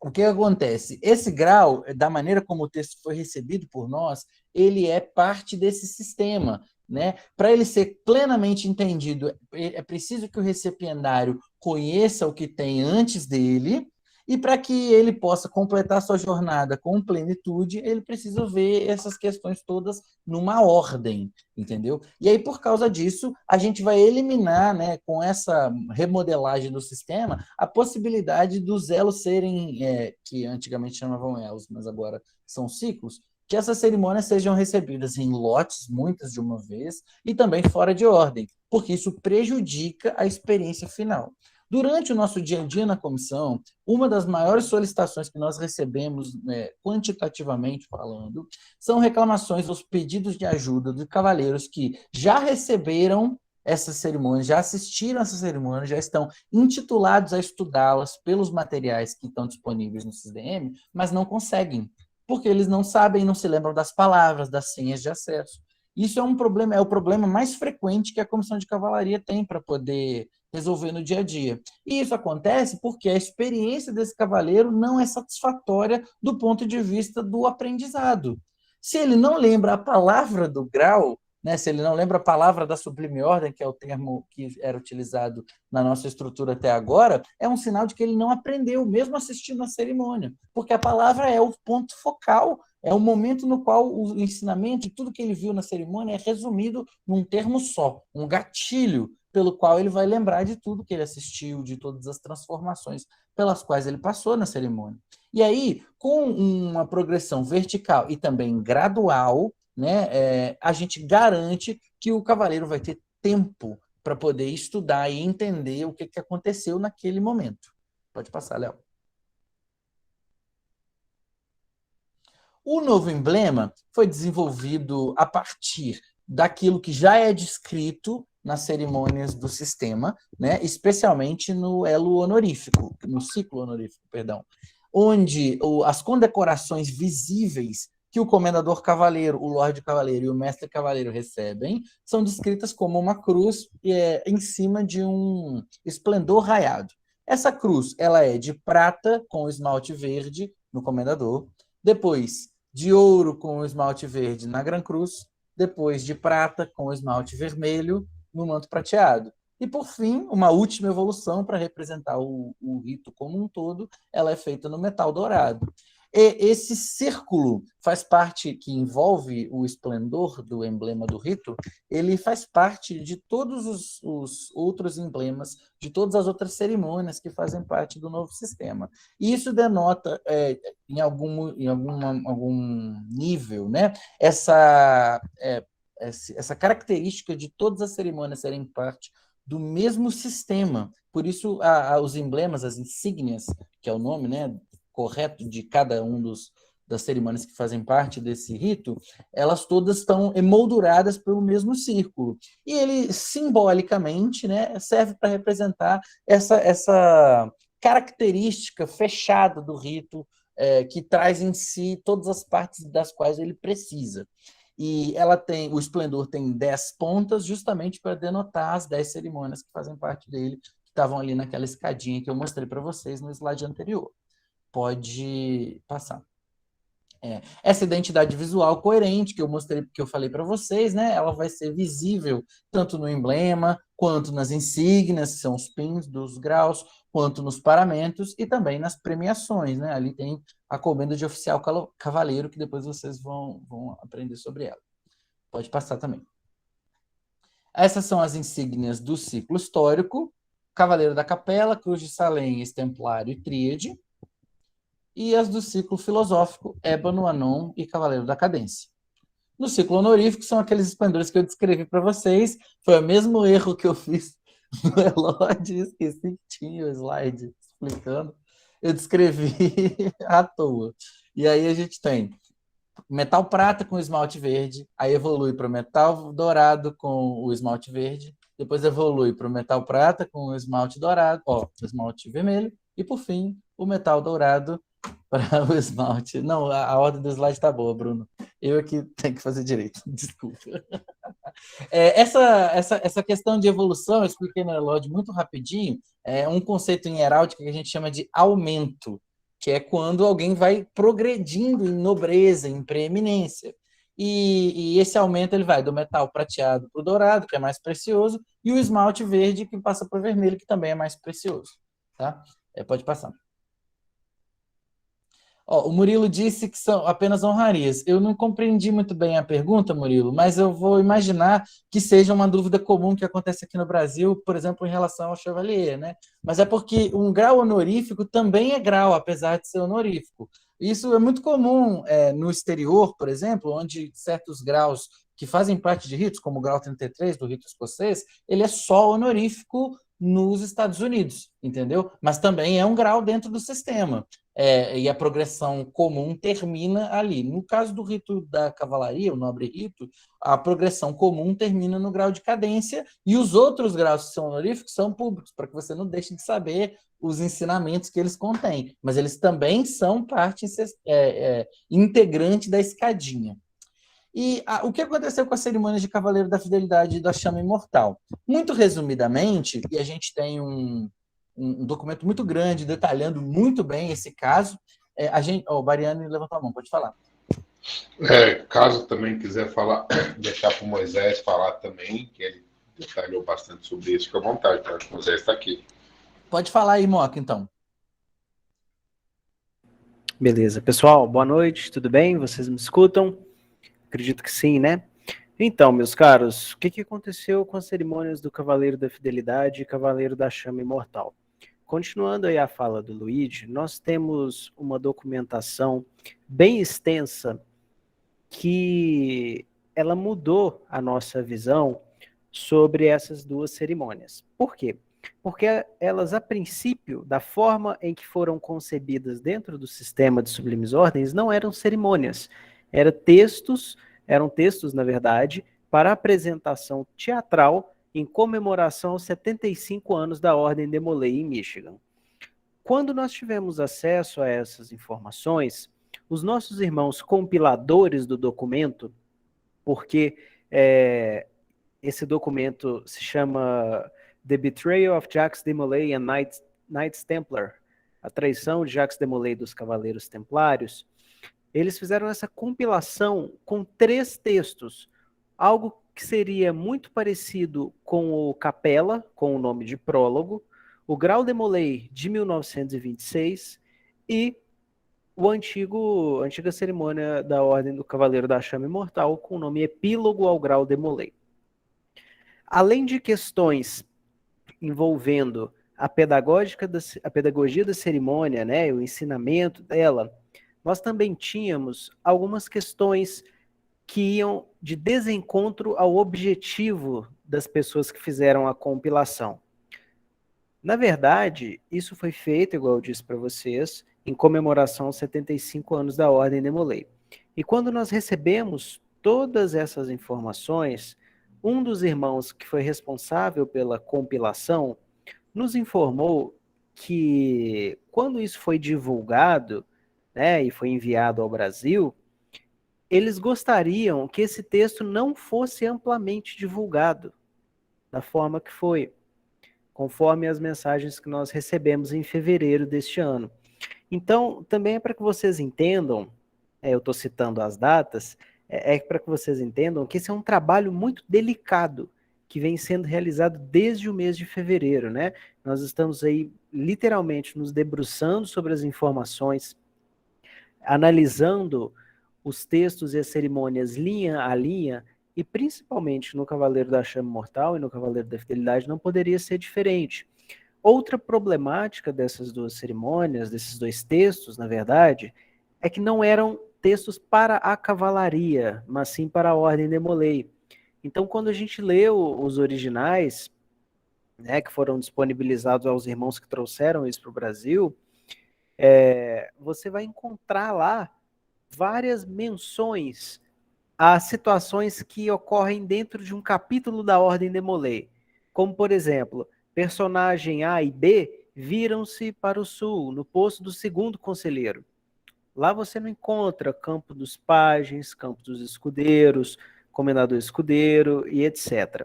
o que acontece? Esse grau, da maneira como o texto foi recebido por nós, ele é parte desse sistema, né? Para ele ser plenamente entendido, é preciso que o recipiendário conheça o que tem antes dele, e para que ele possa completar sua jornada com plenitude, ele precisa ver essas questões todas numa ordem, entendeu? E aí, por causa disso, a gente vai eliminar, né, com essa remodelagem do sistema, a possibilidade dos elos serem, que antigamente chamavam elos, mas agora são ciclos, que essas cerimônias sejam recebidas em lotes, muitas de uma vez, e também fora de ordem, porque isso prejudica a experiência final. Durante o nosso dia a dia na comissão, uma das maiores solicitações que nós recebemos, quantitativamente falando, são reclamações aos pedidos de ajuda de cavaleiros que já receberam essas cerimônias, já assistiram essas cerimônias, já estão intitulados a estudá-las pelos materiais que estão disponíveis no CISDM, mas não conseguem, porque eles não sabem, não se lembram das palavras, das senhas de acesso. Isso é um problema, é o problema mais frequente que a comissão de cavalaria tem para poder resolver no dia a dia. E isso acontece porque a experiência desse cavaleiro não é satisfatória do ponto de vista do aprendizado. Se ele não lembra a palavra do grau, né, se ele não lembra a palavra da sublime ordem, que é o termo que era utilizado na nossa estrutura até agora, é um sinal de que ele não aprendeu, mesmo assistindo a cerimônia, porque a palavra é o ponto focal, é o momento no qual o ensinamento e tudo que ele viu na cerimônia é resumido num termo só, um gatilho, pelo qual ele vai lembrar de tudo que ele assistiu, de todas as transformações pelas quais ele passou na cerimônia. E aí, com uma progressão vertical e também gradual, né, a gente garante que o cavaleiro vai ter tempo para poder estudar e entender o que aconteceu naquele momento. Pode passar, Léo. O novo emblema foi desenvolvido a partir daquilo que já é descrito nas cerimônias do sistema, né? Especialmente no elo honorífico, no ciclo honorífico, perdão, onde as condecorações visíveis que o comendador cavaleiro, o lorde cavaleiro e o mestre cavaleiro recebem são descritas como uma cruz em cima de um esplendor raiado. Essa cruz ela é de prata com esmalte verde no comendador, depois de ouro com esmalte verde na Gran Cruz, depois de prata com esmalte vermelho no manto prateado. E, por fim, uma última evolução para representar o rito como um todo, ela é feita no metal dourado. E esse círculo faz parte, que envolve o esplendor do emblema do rito, ele faz parte de todos os outros emblemas, de todas as outras cerimônias que fazem parte do novo sistema. E isso denota, em algum nível, né, essa característica de todas as cerimônias serem parte do mesmo sistema. Por isso, os emblemas, as insígnias, que é o nome, né, correto de cada das cerimônias que fazem parte desse rito, elas todas estão emolduradas pelo mesmo círculo. E ele, simbolicamente, né, serve para representar essa característica fechada do rito, que traz em si todas as partes das quais ele precisa. E o esplendor tem 10 pontas, justamente para denotar as 10 cerimônias que fazem parte dele, que estavam ali naquela escadinha que eu mostrei para vocês no slide anterior. Pode passar. Essa identidade visual coerente que eu falei para vocês, né, ela vai ser visível tanto no emblema, quanto nas insígnias, que são os pins dos graus, quanto nos paramentos e também nas premiações, né? Ali tem a comenda de oficial cavaleiro, que depois vocês vão aprender sobre ela. Pode passar também. Essas são as insígnias do ciclo histórico: Cavaleiro da Capela, Cruz de Salem, Templário e Tríade. E as do ciclo filosófico, Ébano, Anon e Cavaleiro da Cadência. No ciclo honorífico, são aqueles esplendores que eu descrevi para vocês. Foi o mesmo erro que eu fiz no Elode, esqueci que tinha o slide explicando. Eu descrevi à toa. E aí a gente tem metal prata com esmalte verde, aí evolui para metal dourado com o esmalte verde, depois evolui para o metal prata com o esmalte dourado, esmalte vermelho, e por fim, o metal dourado para o esmalte. Não, a ordem do slide está boa, Bruno. Eu aqui tenho que fazer direito, desculpa. Essa questão de evolução, eu expliquei no Elode muito rapidinho, é um conceito em heráldica que a gente chama de aumento, que é quando alguém vai progredindo em nobreza, em preeminência. E esse aumento ele vai do metal prateado para o dourado, que é mais precioso, e o esmalte verde, que passa para o vermelho, que também é mais precioso. Tá? Pode passar. O Murilo disse que são apenas honrarias. Eu não compreendi muito bem a pergunta, Murilo, mas eu vou imaginar que seja uma dúvida comum que acontece aqui no Brasil, por exemplo, em relação ao Chevalier, né? Mas é porque um grau honorífico também é grau, apesar de ser honorífico. Isso é muito comum no exterior, por exemplo, onde certos graus que fazem parte de ritos, como o grau 33 do rito escocês, ele é só honorífico nos Estados Unidos, entendeu? Mas também é um grau dentro do sistema. E a progressão comum termina ali. No caso do rito da cavalaria, o nobre rito, a progressão comum termina no grau de cadência e os outros graus que são honoríficos são públicos, para que você não deixe de saber os ensinamentos que eles contêm. Mas eles também são parte integrante da escadinha. E o que aconteceu com as cerimônias de Cavaleiro da Fidelidade e da Chama Imortal? Muito resumidamente, e a gente tem um documento muito grande detalhando muito bem esse caso. O Bariani levantou a mão, pode falar. Caso também quiser falar, deixar para o Moisés falar também, que ele detalhou bastante sobre isso, fica à vontade, tá? O Moisés está aqui. Pode falar aí, Moca, então. Beleza. Pessoal, boa noite, tudo bem? Vocês me escutam? Acredito que sim, né? Então, meus caros, o que aconteceu com as cerimônias do Cavaleiro da Fidelidade e Cavaleiro da Chama Imortal? Continuando aí a fala do Luigi, nós temos uma documentação bem extensa que ela mudou a nossa visão sobre essas duas cerimônias. Por quê? Porque elas, a princípio, da forma em que foram concebidas dentro do sistema de sublimes ordens, não eram cerimônias, eram textos, na verdade, para apresentação teatral em comemoração aos 75 anos da Ordem de Molay em Michigan. Quando nós tivemos acesso a essas informações, os nossos irmãos compiladores do documento, porque esse documento se chama The Betrayal of Jacques de Molay and Knights Templar, a traição de Jacques de Molay dos Cavaleiros Templários, eles fizeram essa compilação com 3 textos, algo que seria muito parecido com o Capella, com o nome de prólogo, o Grau de Molay de 1926 e a antiga cerimônia da Ordem do Cavaleiro da Chama Imortal, com o nome Epílogo ao Grau de Molay. Além de questões envolvendo a pedagogia da cerimônia, né, o ensinamento dela, nós também tínhamos algumas questões que iam de desencontro ao objetivo das pessoas que fizeram a compilação. Na verdade, isso foi feito, igual eu disse para vocês, em comemoração aos 75 anos da Ordem de Molay. E quando nós recebemos todas essas informações, um dos irmãos que foi responsável pela compilação nos informou que, quando isso foi divulgado, né, e foi enviado ao Brasil, eles gostariam que esse texto não fosse amplamente divulgado da forma que foi, conforme as mensagens que nós recebemos em fevereiro deste ano. Então, também é para que vocês entendam, eu estou citando as datas, para que vocês entendam que esse é um trabalho muito delicado, que vem sendo realizado desde o mês de fevereiro, né? Nós estamos aí, literalmente, nos debruçando sobre as informações, analisando os textos e as cerimônias linha a linha, e principalmente no Cavaleiro da Chama Mortal e no Cavaleiro da Fidelidade não poderia ser diferente. Outra problemática dessas duas cerimônias, desses dois textos, na verdade, é que não eram textos para a cavalaria, mas sim para a Ordem de Molay. Então, quando a gente lê os originais, né, que foram disponibilizados aos irmãos que trouxeram isso para o Brasil, você vai encontrar lá várias menções a situações que ocorrem dentro de um capítulo da Ordem de Molay. Como, por exemplo, personagem A e B viram-se para o sul, no posto do segundo conselheiro. Lá você não encontra Campo dos Pajens, Campo dos Escudeiros, Comendador Escudeiro e etc.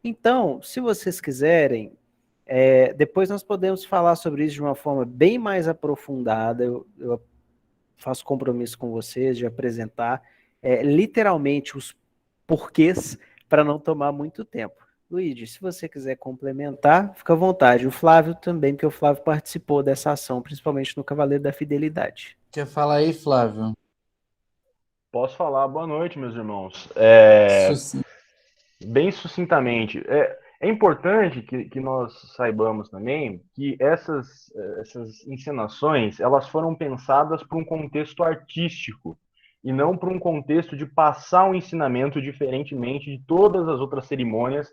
Então, se vocês quiserem, depois nós podemos falar sobre isso de uma forma bem mais aprofundada. Eu faço compromisso com vocês de apresentar literalmente os porquês para não tomar muito tempo. Luigi, se você quiser complementar, fica à vontade. O Flávio também, porque o Flávio participou dessa ação, principalmente no Cavaleiro da Fidelidade. Quer falar aí, Flávio? Posso falar? Boa noite, meus irmãos. Bem sucintamente, é importante que nós saibamos também que essas encenações, elas foram pensadas para um contexto artístico e não para um contexto de passar um ensinamento diferentemente de todas as outras cerimônias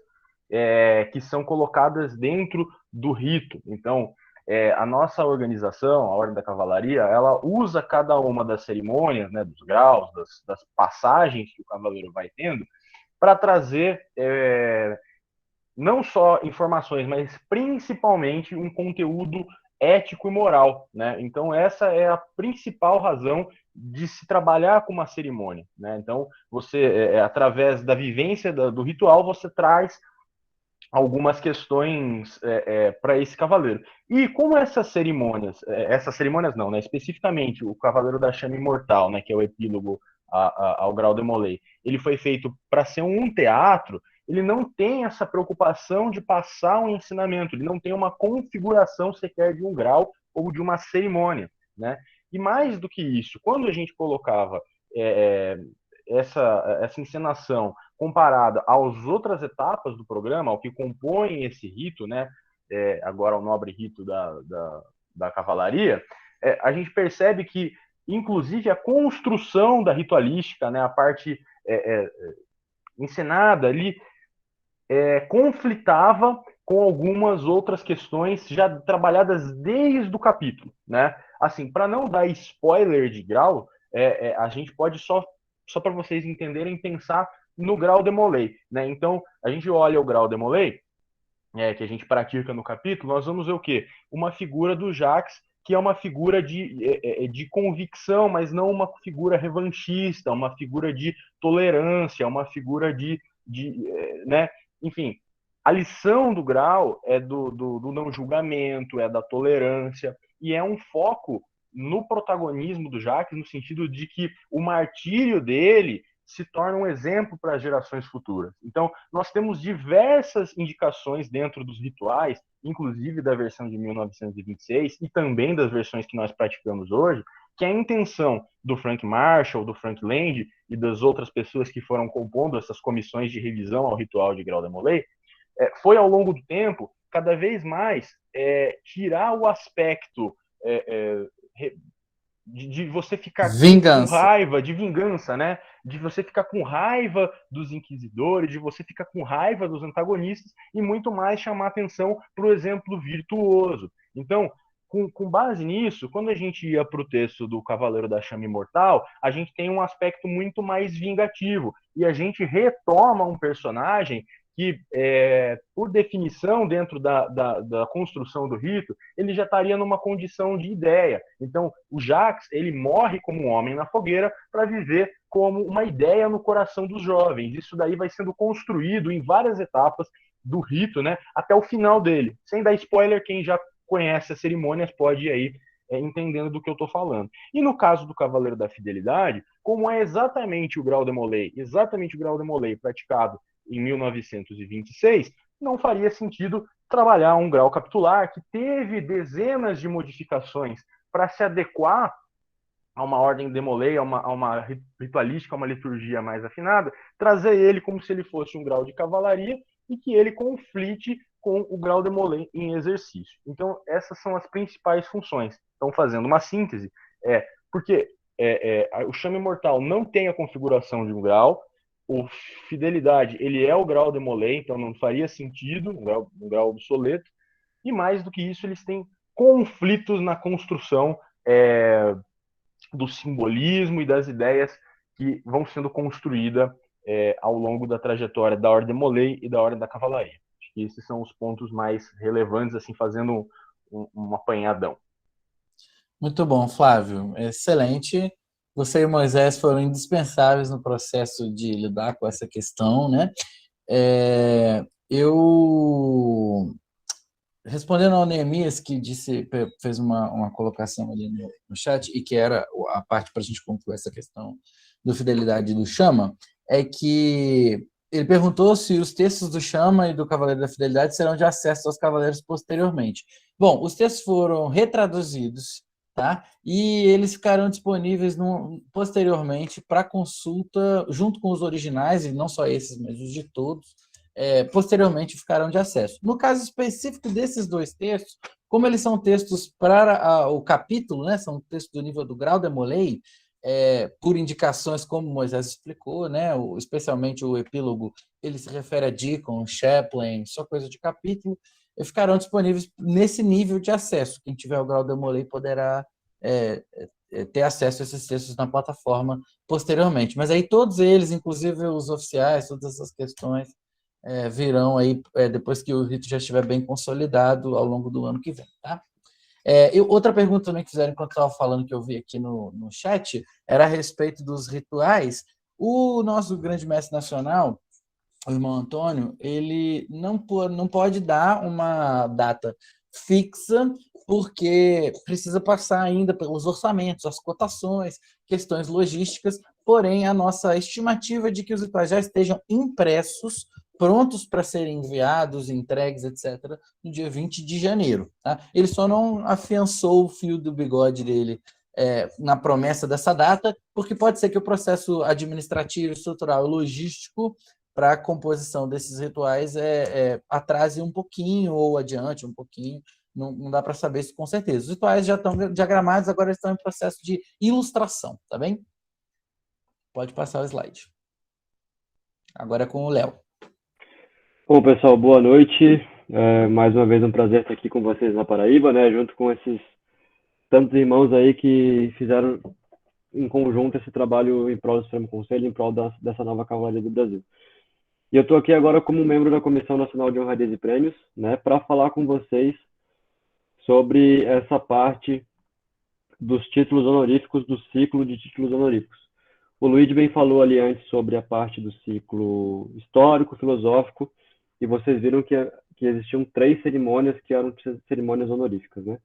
que são colocadas dentro do rito. Então, a nossa organização, a Ordem da Cavalaria, ela usa cada uma das cerimônias, né, dos graus, das passagens que o cavaleiro vai tendo, para trazer não só informações, mas principalmente um conteúdo ético e moral, né? Então essa é a principal razão de se trabalhar com uma cerimônia, né? Então você, através da vivência do ritual, você traz algumas questões para esse cavaleiro. E como essas cerimônias não, né? Especificamente o Cavaleiro da Chama Imortal, né? Que é o epílogo ao Grau de Molay, ele foi feito para ser um teatro. Ele não tem essa preocupação de passar um ensinamento, ele não tem uma configuração sequer de um grau ou de uma cerimônia, né? E mais do que isso, quando a gente colocava essa encenação comparada às outras etapas do programa, ao que compõe esse rito, né? Agora o nobre rito da cavalaria, a gente percebe que, inclusive, a construção da ritualística, né? A parte encenada ali conflitava com algumas outras questões já trabalhadas desde o capítulo, né? Assim, para não dar spoiler de grau, a gente pode só para vocês entenderem pensar no grau Demolay, né? Então, a gente olha o grau Demolay, que a gente pratica no capítulo, nós vamos ver o quê? Uma figura do Jax, que é uma figura de convicção, mas não uma figura revanchista, uma figura de tolerância, uma figura né? Enfim, a lição do grau é do não julgamento, é da tolerância, e é um foco no protagonismo do Jax, no sentido de que o martírio dele se torna um exemplo para as gerações futuras. Então, nós temos diversas indicações dentro dos rituais, inclusive da versão de 1926 e também das versões que nós praticamos hoje, que a intenção do Frank Marshall, do Frank Land e das outras pessoas que foram compondo essas comissões de revisão ao ritual de Grau Demolay foi, ao longo do tempo, cada vez mais tirar o aspecto de você ficar com raiva, de vingança, né? De você ficar com raiva dos inquisidores, de você ficar com raiva dos antagonistas e muito mais chamar atenção para o exemplo virtuoso. Então, com base nisso, quando a gente ia para o texto do Cavaleiro da Chama Imortal, a gente tem um aspecto muito mais vingativo e a gente retoma um personagem que, por definição, dentro da construção do rito, ele já estaria numa condição de ideia. Então, o Jax, ele morre como um homem na fogueira para viver como uma ideia no coração dos jovens. Isso daí vai sendo construído em várias etapas do rito, né, até o final dele. Sem dar spoiler, quem já conhece as cerimônias pode ir aí entendendo do que eu estou falando. E no caso do Cavaleiro da Fidelidade, como é exatamente o Grau Demolay praticado em 1926, não faria sentido trabalhar um grau capitular que teve dezenas de modificações para se adequar a uma ordem Demolay, a uma ritualística, a uma liturgia mais afinada, trazer ele como se ele fosse um grau de cavalaria e que ele conflite com o grau Demolay em exercício. Então, essas são as principais funções. Então, fazendo uma síntese, porque o Chama Imortal não tem a configuração de um grau, o Fidelidade, ele é o grau Demolay, então não faria sentido, um grau obsoleto, e mais do que isso, eles têm conflitos na construção do simbolismo e das ideias que vão sendo construídas ao longo da trajetória da Ordem Demolay e da Ordem da Cavalaria. Acho que esses são os pontos mais relevantes, assim, fazendo um apanhadão. Muito bom, Flávio. Excelente. Você e Moisés foram indispensáveis no processo de lidar com essa questão, né? Respondendo ao Neemias, que fez uma colocação ali no chat, e que era a parte para a gente concluir essa questão do Fidelidade e do Chama, é que ele perguntou se os textos do Chama e do Cavaleiro da Fidelidade serão de acesso aos cavaleiros posteriormente. Bom, os textos foram retraduzidos, tá? E eles ficarão disponíveis posteriormente para consulta, junto com os originais, e não só esses, mas os de todos, posteriormente ficarão de acesso. No caso específico desses dois textos, como eles são textos para o capítulo, né, são textos do nível do Grau Demolay, por indicações, como Moisés explicou, né, especialmente o epílogo, ele se refere a Deacon, Chaplain, só coisa de capítulo, ficarão disponíveis nesse nível de acesso. Quem tiver o Grau Demolay poderá ter acesso a esses textos na plataforma posteriormente. Mas aí todos eles, inclusive os oficiais, todas essas questões, virão aí depois que o rito já estiver bem consolidado ao longo do ano que vem, tá? Outra pergunta também que fizeram enquanto estava falando, que eu vi aqui no chat, era a respeito dos rituais. O nosso grande mestre nacional, o irmão Antônio, ele não pode dar uma data fixa, porque precisa passar ainda pelos orçamentos, as cotações, questões logísticas, porém a nossa estimativa é de que os rituais já estejam impressos, prontos para serem enviados, entregues, etc., no dia 20 de janeiro. Tá? Ele só não afiançou o fio do bigode dele na promessa dessa data, porque pode ser que o processo administrativo, estrutural e logístico para a composição desses rituais atrase um pouquinho ou adiante um pouquinho, não dá para saber isso com certeza. Os rituais já estão diagramados, agora estão em processo de ilustração, tá bem? Pode passar o slide. Agora é com o Léo. Bom, pessoal, boa noite. Mais uma vez um prazer estar aqui com vocês na Paraíba, né? Junto com esses tantos irmãos aí que fizeram em conjunto esse trabalho em prol do Supremo Conselho, em prol dessa nova Cavalaria do Brasil. E eu estou aqui agora como membro da Comissão Nacional de Honrarias e Prêmios, né? Para falar com vocês sobre essa parte dos títulos honoríficos, do ciclo de títulos honoríficos. O Luiz bem falou ali antes sobre a parte do ciclo histórico, filosófico, e vocês viram que existiam 3 cerimônias que eram cerimônias honoríficas, né?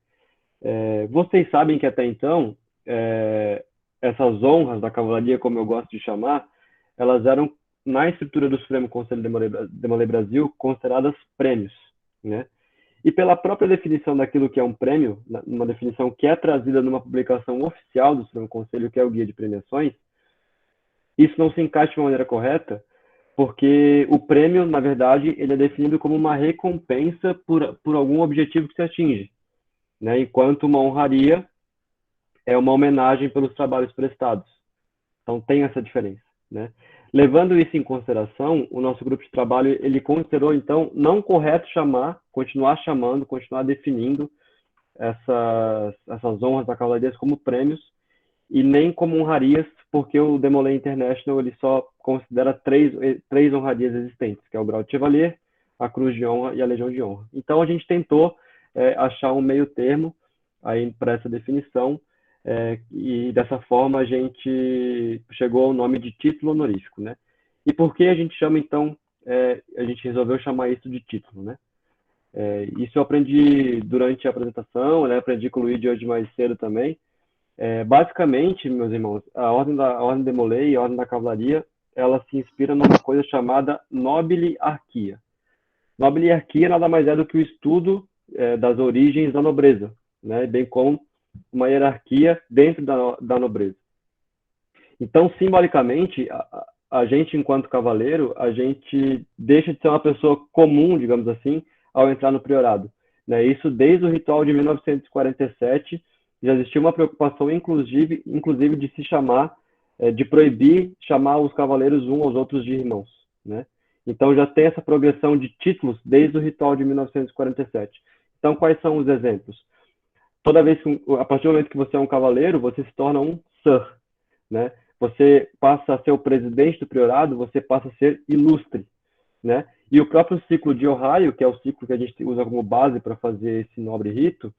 Vocês sabem que até então, essas honras da cavalaria, como eu gosto de chamar, elas eram, na estrutura do Supremo Conselho Demolei Brasil, consideradas prêmios, né? E pela própria definição daquilo que é um prêmio, uma definição que é trazida numa publicação oficial do Supremo Conselho, que é o Guia de Premiações, isso não se encaixa de uma maneira correta, porque o prêmio, na verdade, ele é definido como uma recompensa por algum objetivo que se atinge, né? Enquanto uma honraria é uma homenagem pelos trabalhos prestados. Então tem essa diferença, né? Levando isso em consideração, o nosso grupo de trabalho ele considerou então não correto continuar definindo essas honras da cavalaria como prêmios e nem como honrarias, porque o Demolay International ele só considera três honrarias existentes, que é o grau de Chevalier, a Cruz de Honra e a Legião de Honra. Então a gente tentou achar um meio termo aí para essa definição, e dessa forma a gente chegou ao nome de título honorífico, né? E por que a gente chama então, a gente resolveu chamar isso de título, né? Isso eu aprendi durante a apresentação, né? Aprendi com o Luiz hoje mais cedo também. Basicamente, meus irmãos, a ordem Demolay e a ordem da cavalaria, ela se inspira numa coisa chamada nobiliarquia. Nobiliarquia nada mais é do que o estudo das origens da nobreza, né? Bem como uma hierarquia dentro da nobreza. Então, simbolicamente, a gente, enquanto cavaleiro, a gente deixa de ser uma pessoa comum, digamos assim, ao entrar no priorado, né? Isso desde o ritual de 1947, já existia uma preocupação, inclusive de se chamar, de proibir chamar os cavaleiros uns aos outros de irmãos, né? Então, já tem essa progressão de títulos desde o ritual de 1947. Então, quais são os exemplos? Toda vez a partir do momento que você é um cavaleiro, você se torna um Sir, né? Você passa a ser o presidente do priorado, você passa a ser ilustre, né? E o próprio ciclo de Ohio, que é o ciclo que a gente usa como base para fazer esse nobre rito,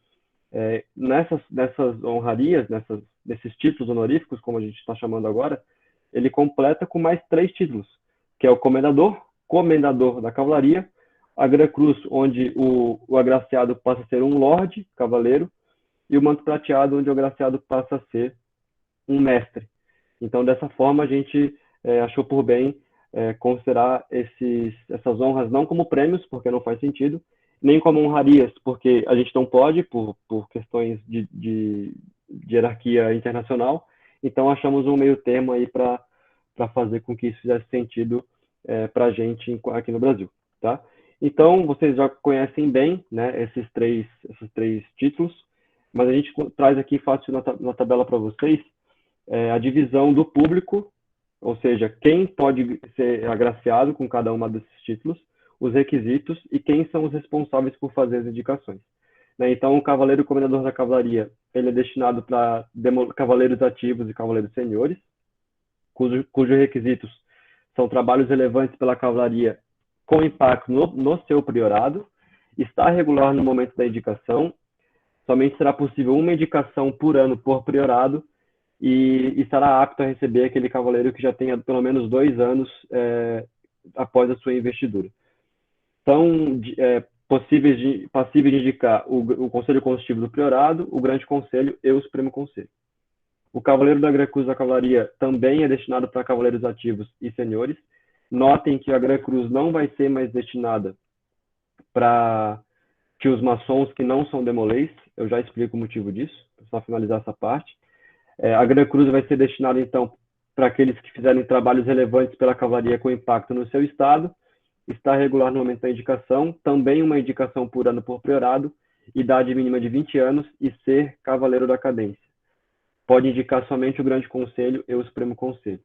nessas honrarias, nesses títulos honoríficos, como a gente está chamando agora, ele completa com mais 3 títulos, que é o comendador da cavalaria, a Gran Cruz, onde o agraciado passa a ser um lorde, cavaleiro, e o manto prateado, onde o agraciado passa a ser um mestre. Então, dessa forma, a gente achou por bem considerar essas honras não como prêmios, porque não faz sentido, nem como honrarias, porque a gente não pode, por questões de hierarquia internacional. Então, achamos um meio termo aí para fazer com que isso fizesse sentido para a gente aqui no Brasil, tá? Então, vocês já conhecem bem, né, esses três títulos, mas a gente traz aqui fácil na tabela para vocês a divisão do público, ou seja, quem pode ser agraciado com cada uma desses títulos, os requisitos e quem são os responsáveis por fazer as indicações, né? Então, o cavaleiro comendador da cavalaria, ele é destinado para cavaleiros ativos e cavaleiros seniores, cujos requisitos são trabalhos relevantes pela cavalaria com impacto no seu priorado, está regular no momento da indicação, somente será possível uma indicação por ano por priorado e estará apto a receber aquele cavaleiro que já tenha pelo menos 2 anos após a sua investidura. São passíveis de indicar o Conselho Consultivo do Priorado, o Grande Conselho e o Supremo Conselho. O Cavaleiro da Gran Cruz da Cavalaria também é destinado para cavaleiros ativos e senhores. Notem que a Gran Cruz não vai ser mais destinada para tios maçons que não são demolês. Eu já explico o motivo disso, só finalizar essa parte. A Gran Cruz vai ser destinada, então, para aqueles que fizerem trabalhos relevantes pela cavalaria com impacto no seu estado. Está regular no momento da indicação, também uma indicação por ano por priorado, idade mínima de 20 anos e ser cavaleiro da cadência. Pode indicar somente o Grande Conselho e o Supremo Conselho.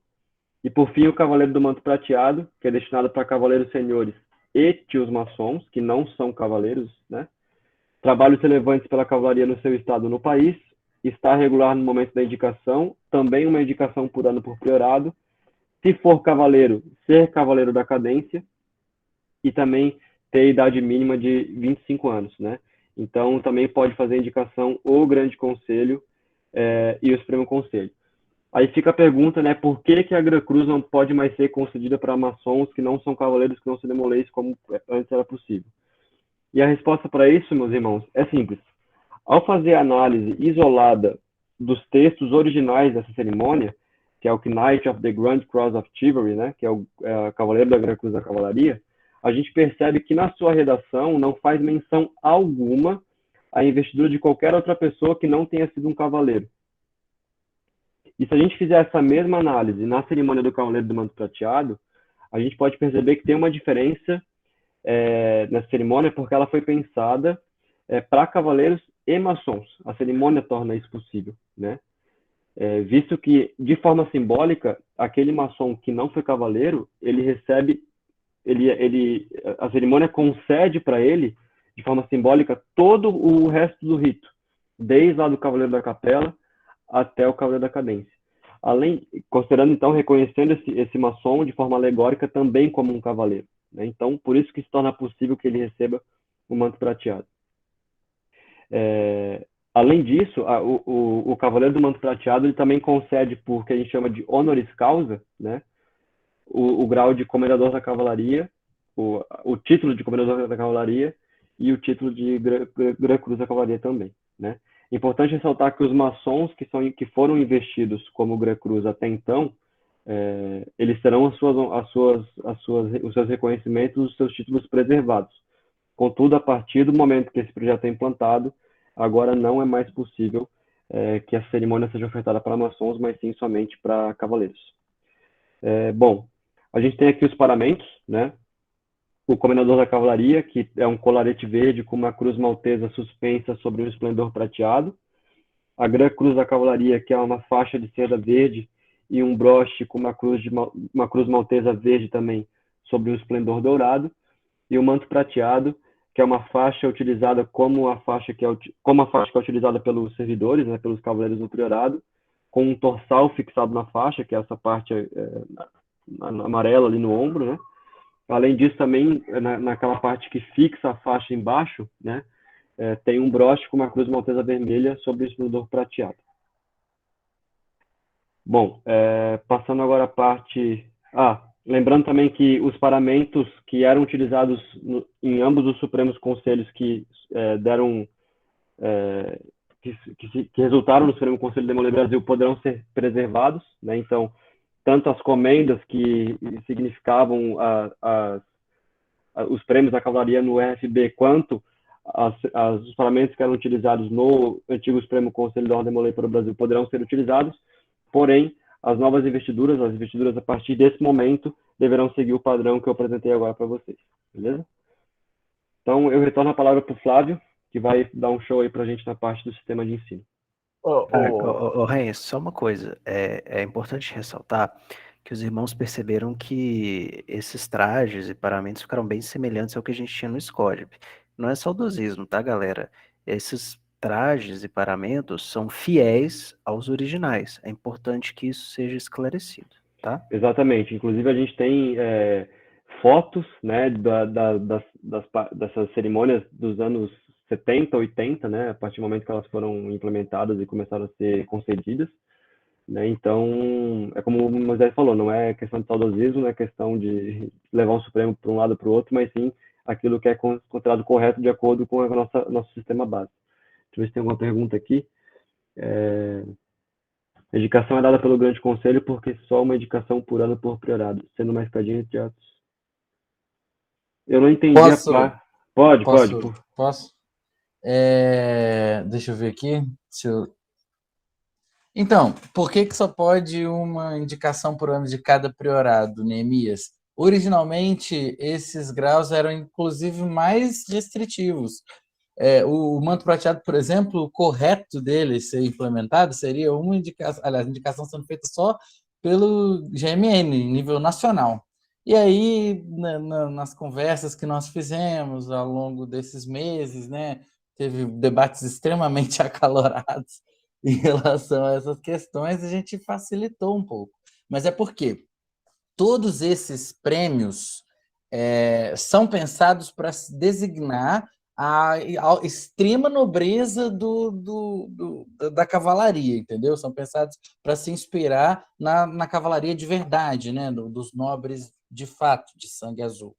E, por fim, o Cavaleiro do Manto Prateado, que é destinado para cavaleiros senhores e tios maçons, que não são cavaleiros, né? Trabalhos relevantes pela cavalaria no seu estado no país, está regular no momento da indicação, também uma indicação por ano por priorado. Se for cavaleiro, ser cavaleiro da cadência, e também ter idade mínima de 25 anos, né? Então, também pode fazer indicação o Grande Conselho e o Supremo Conselho. Aí fica a pergunta, né, por que a Gran Cruz não pode mais ser concedida para maçons que não são cavaleiros, que não se demolês como antes era possível? E a resposta para isso, meus irmãos, é simples. Ao fazer a análise isolada dos textos originais dessa cerimônia, que é o Knight of the Grand Cross of Chivalry, né, que é o Cavaleiro da Gran Cruz da Cavalaria, a gente percebe que na sua redação não faz menção alguma à investidura de qualquer outra pessoa que não tenha sido um cavaleiro. E se a gente fizer essa mesma análise na cerimônia do Cavaleiro do Manto Prateado, a gente pode perceber que tem uma diferença nessa cerimônia, porque ela foi pensada para cavaleiros e maçons. A cerimônia torna isso possível, né? Visto que, de forma simbólica, aquele maçom que não foi cavaleiro, ele recebe, a cerimônia concede para ele, de forma simbólica, todo o resto do rito, desde lá do Cavaleiro da Capela até o Cavaleiro da Cadência. Além, considerando, então, reconhecendo esse maçom de forma alegórica também como um cavaleiro, né? Então, por isso que se torna possível que ele receba o manto prateado. Além disso, o Cavaleiro do Manto Prateado ele também concede, por que a gente chama de honoris causa, né, o grau de Comendador da Cavalaria, o título de Comendador da Cavalaria e o título de Gran Cruz da Cavalaria também, né? Importante ressaltar que os maçons que foram investidos como Gran Cruz até então, eles terão os seus reconhecimentos, os seus títulos preservados. Contudo, a partir do momento que esse projeto é implantado, agora não é mais possível que a cerimônia seja ofertada para maçons, mas sim somente para cavaleiros. Bom, a gente tem aqui os paramentos, né? O Comendador da Cavalaria, que é um colarete verde com uma cruz maltesa suspensa sobre um esplendor prateado. A Gran Cruz da Cavalaria, que é uma faixa de seda verde e um broche com uma cruz maltesa verde também sobre um esplendor dourado. E o manto prateado, que é uma faixa utilizada como a faixa que é utilizada pelos servidores, né, pelos cavaleiros do priorado, com um torsal fixado na faixa, que é essa parte amarela ali no ombro, né? Além disso, também, naquela parte que fixa a faixa embaixo, né, tem um broche com uma cruz maltesa vermelha sobre o esplendor prateado. Bom, passando agora a parte... lembrando também que os paramentos que eram utilizados em ambos os Supremos Conselhos que que resultaram no Supremo Conselho de Demolei Brasil poderão ser preservados, né? Então, tanto as comendas que significavam os prêmios da cavalaria no RFB, quanto os paramentos que eram utilizados no antigo Supremo Conselho da Ordem Demolei para o Brasil poderão ser utilizados, porém, as novas investiduras, as investiduras a partir desse momento, deverão seguir o padrão que eu apresentei agora para vocês, beleza? Então, eu retorno a palavra para o Flávio, que vai dar um show aí para a gente na parte do sistema de ensino. Renz, só uma coisa, é importante ressaltar que os irmãos perceberam que esses trajes e paramentos ficaram bem semelhantes ao que a gente tinha no SCODP. Não é saudosismo, tá, galera? Esses trajes e paramentos são fiéis aos originais. É importante que isso seja esclarecido, tá? Exatamente. Inclusive, a gente tem fotos, né, dessas cerimônias dos anos 70, 80, né, a partir do momento que elas foram implementadas e começaram a ser concedidas, né? Então, é como o Moisés falou, não é questão de saudosismo, não é questão de levar um Supremo para um lado ou para o outro, mas sim aquilo que é considerado correto de acordo com o nosso sistema base. Deixa eu ver se tem alguma pergunta aqui. A indicação é dada pelo Grande Conselho porque só uma indicação por ano por priorado, sendo uma escadinha de atos. Eu não entendi a parte. Posso? Deixa eu ver aqui. Então, por que só pode uma indicação por ano de cada priorado, Neemias? Originalmente, esses graus eram, inclusive, mais restritivos. O manto prateado, por exemplo, o correto dele ser implementado seria uma indicação, aliás, a indicação sendo feita só pelo GMN, nível nacional. E aí, nas conversas que nós fizemos ao longo desses meses, né, teve debates extremamente acalorados em relação a essas questões, a gente facilitou um pouco. Mas é porque todos esses prêmios são pensados para designar a extrema nobreza da cavalaria, entendeu? São pensados para se inspirar na cavalaria de verdade, né? Dos nobres de fato, de sangue azul.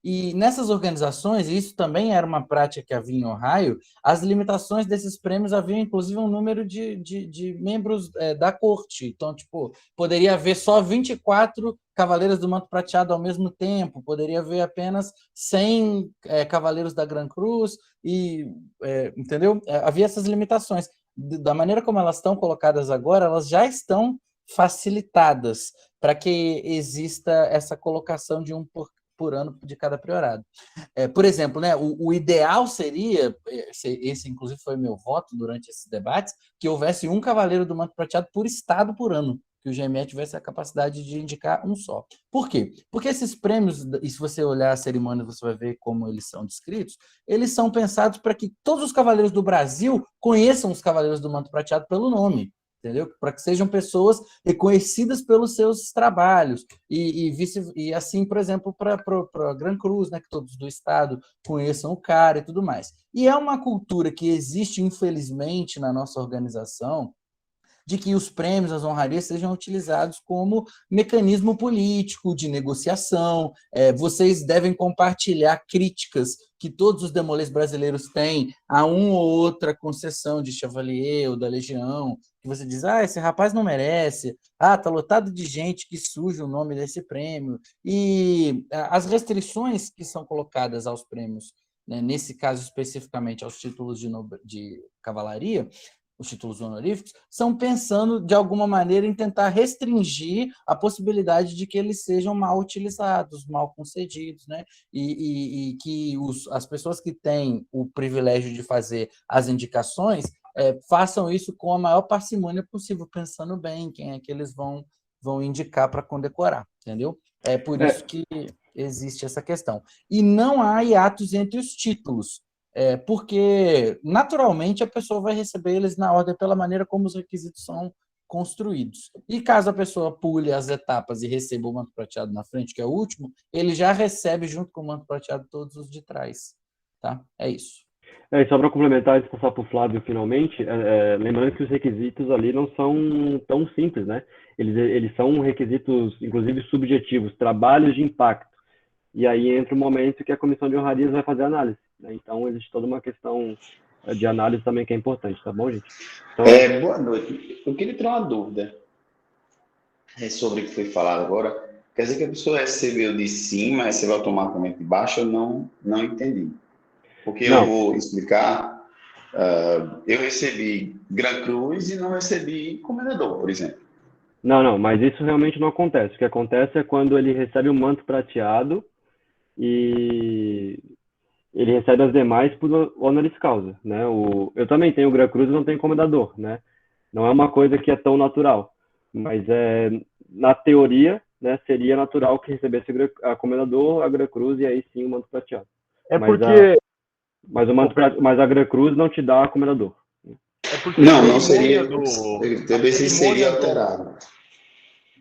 E nessas organizações, e isso também era uma prática que havia em Ohio, as limitações desses prêmios haviam, inclusive, um número de membros da corte. Então, tipo, poderia haver só 24 cavaleiros do manto prateado ao mesmo tempo, poderia haver apenas 100 cavaleiros da Gran Cruz, entendeu? Havia essas limitações. Da maneira como elas estão colocadas agora, elas já estão facilitadas para que exista essa colocação de um por ano de cada priorado. Por exemplo, né, o ideal seria, esse inclusive foi meu voto durante esses debates, que houvesse um cavaleiro do manto prateado por estado por ano, que o GME tivesse a capacidade de indicar um só. Por quê? Porque esses prêmios, e se você olhar a cerimônia, você vai ver como eles são descritos, eles são pensados para que todos os cavaleiros do Brasil conheçam os cavaleiros do manto prateado pelo nome, entendeu? Para que sejam pessoas reconhecidas pelos seus trabalhos e assim, por exemplo, para a Gran Cruz, né, que todos do estado conheçam o cara e tudo mais. E é uma cultura que existe, infelizmente, na nossa organização, de que os prêmios, as honrarias, sejam utilizados como mecanismo político de negociação. Vocês devem compartilhar críticas que todos os demolês brasileiros têm a uma ou outra concessão de Chevalier ou da Legião, que você diz, esse rapaz não merece, tá lotado de gente que suja o nome desse prêmio. E as restrições que são colocadas aos prêmios, né, nesse caso especificamente aos títulos de cavalaria, os títulos honoríficos, são pensando, de alguma maneira, em tentar restringir a possibilidade de que eles sejam mal utilizados, mal concedidos, né? E que as pessoas que têm o privilégio de fazer as indicações façam isso com a maior parcimônia possível, pensando bem quem é que eles vão indicar para condecorar, entendeu? É por isso que existe essa questão. E não há hiatos entre os títulos, porque, naturalmente, a pessoa vai receber eles na ordem pela maneira como os requisitos são construídos. E caso a pessoa pule as etapas e receba o manto prateado na frente, que é o último, ele já recebe, junto com o manto prateado, todos os de trás. Tá? É isso. E só para complementar, antes de passar para o Flávio finalmente, lembrando que os requisitos ali não são tão simples, né? Eles são requisitos, inclusive, subjetivos, trabalhos de impacto. E aí entra o momento que a comissão de honrarias vai fazer a análise, né? Então, existe toda uma questão de análise também que é importante, tá bom, gente? Então... Boa noite. Eu queria tirar uma dúvida sobre o que foi falado agora. Quer dizer que a pessoa recebeu de cima, recebeu automaticamente de baixo? Eu não entendi. Porque eu vou explicar. Eu recebi Gran Cruz e não recebi Comendador, por exemplo. Não, mas isso realmente não acontece. O que acontece é quando ele recebe o manto prateado e ele recebe as demais por honoris causa, né? Eu também tenho o Gran Cruz e não tenho Comendador, né? Não é uma coisa que é tão natural, mas na teoria, né, seria natural que recebesse a Comendador, a Gran Cruz e aí sim o manto prateado. Mas a Gran Cruz não te dá a Comendador. Não seria. Talvez seria alterado.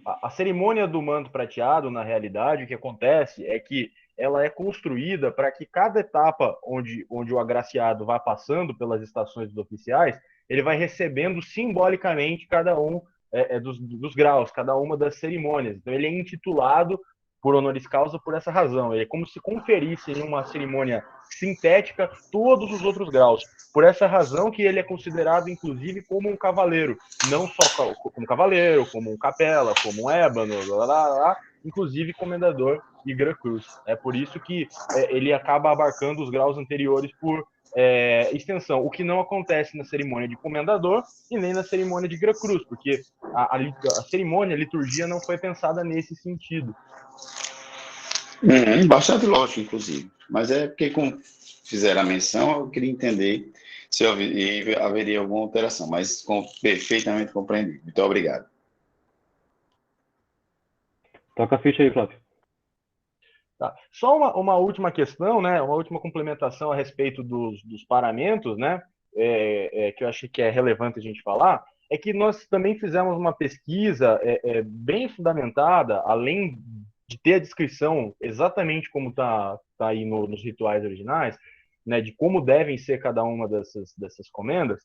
A cerimônia do manto prateado, na realidade, o que acontece é que ela é construída para que cada etapa onde o agraciado vai passando pelas estações dos oficiais, ele vai recebendo simbolicamente cada um dos graus, cada uma das cerimônias. Então, ele é intitulado por honoris causa por essa razão. É como se conferisse em uma cerimônia sintética todos os outros graus. Por essa razão que ele é considerado, inclusive, como um cavaleiro. Não só como cavaleiro, como um capela, como um ébano, inclusive comendador e Gran Cruz. É por isso que ele acaba abarcando os graus anteriores por extensão, o que não acontece na cerimônia de comendador e nem na cerimônia de Gran Cruz, porque a cerimônia, a liturgia não foi pensada nesse sentido. Bastante lógico, inclusive. Mas é porque, como fizeram a menção, eu queria entender se haveria alguma alteração, mas perfeitamente compreendido. Muito obrigado. Toca a ficha aí, Flávio. Tá. Só uma última questão, né? Uma última complementação a respeito dos paramentos, né? Que eu achei que é relevante a gente falar, é que nós também fizemos uma pesquisa bem fundamentada, além de ter a descrição exatamente como está aí nos rituais originais, né? De como devem ser cada uma dessas comendas,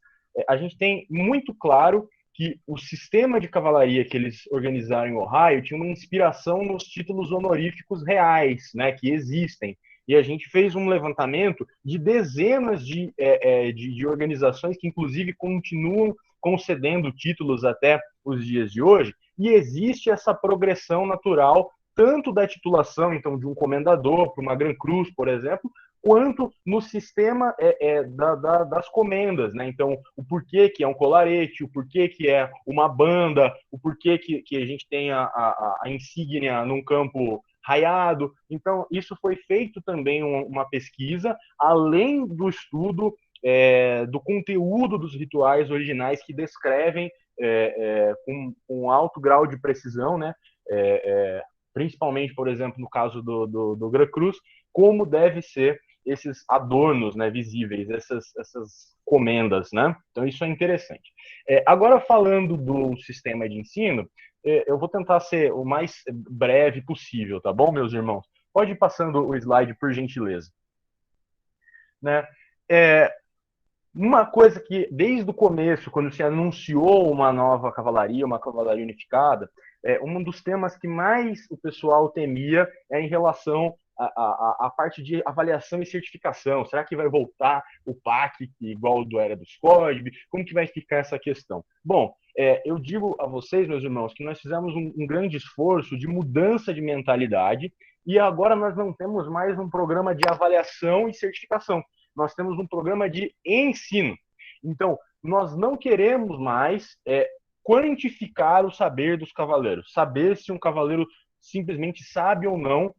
a gente tem muito claro que o sistema de cavalaria que eles organizaram em Ohio tinha uma inspiração nos títulos honoríficos reais, né, que existem. E a gente fez um levantamento de dezenas de organizações que, inclusive, continuam concedendo títulos até os dias de hoje, e existe essa progressão natural, tanto da titulação, então, de um comendador para uma Gran Cruz, por exemplo, quanto no sistema das comendas, né? Então, o porquê que é um colarete, o porquê que é uma banda, o porquê que a gente tem a insígnia num campo raiado. Então, isso foi feito também uma pesquisa, além do estudo do conteúdo dos rituais originais que descrevem com alto grau de precisão, né? Principalmente, por exemplo, no caso do Gran Cruz, como deve ser esses adornos, né, visíveis, essas comendas, né? Então isso é interessante. Agora, falando do sistema de ensino, eu vou tentar ser o mais breve possível, tá bom, meus irmãos? Pode ir passando o slide, por gentileza. Né? Uma coisa que, desde o começo, quando se anunciou uma nova cavalaria, uma cavalaria unificada, um dos temas que mais o pessoal temia é em relação a parte de avaliação e certificação. Será que vai voltar o PAC igual do Era dos Códigos? Como que vai ficar essa questão? Bom, eu digo a vocês, meus irmãos, que nós fizemos um grande esforço de mudança de mentalidade e agora nós não temos mais um programa de avaliação e certificação. Nós temos um programa de ensino. Então, nós não queremos mais quantificar o saber dos cavaleiros, saber se um cavaleiro simplesmente sabe ou não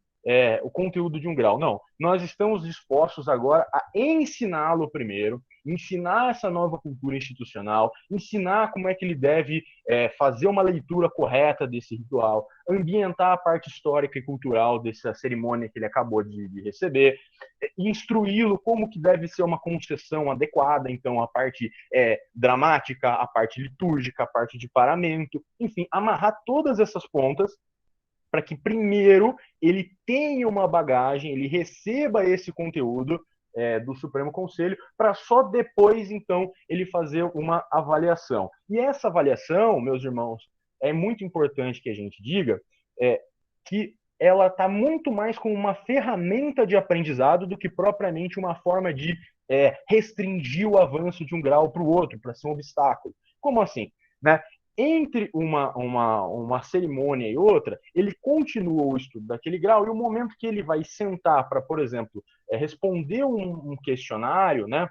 o conteúdo de um grau. Não, nós estamos dispostos agora a ensiná-lo primeiro, ensinar essa nova cultura institucional, ensinar como é que ele deve fazer uma leitura correta desse ritual, ambientar a parte histórica e cultural dessa cerimônia que ele acabou de receber, instruí-lo como que deve ser uma concessão adequada, então a parte dramática, a parte litúrgica, a parte de paramento, enfim, amarrar todas essas pontas para que primeiro ele tenha uma bagagem, ele receba esse conteúdo do Supremo Conselho, para só depois, então, ele fazer uma avaliação. E essa avaliação, meus irmãos, é muito importante que a gente diga que ela está muito mais como uma ferramenta de aprendizado do que propriamente uma forma de restringir o avanço de um grau para o outro, para ser um obstáculo. Como assim? Né? Entre uma cerimônia e outra, ele continua o estudo daquele grau, e o momento que ele vai sentar para, por exemplo, responder um questionário, né,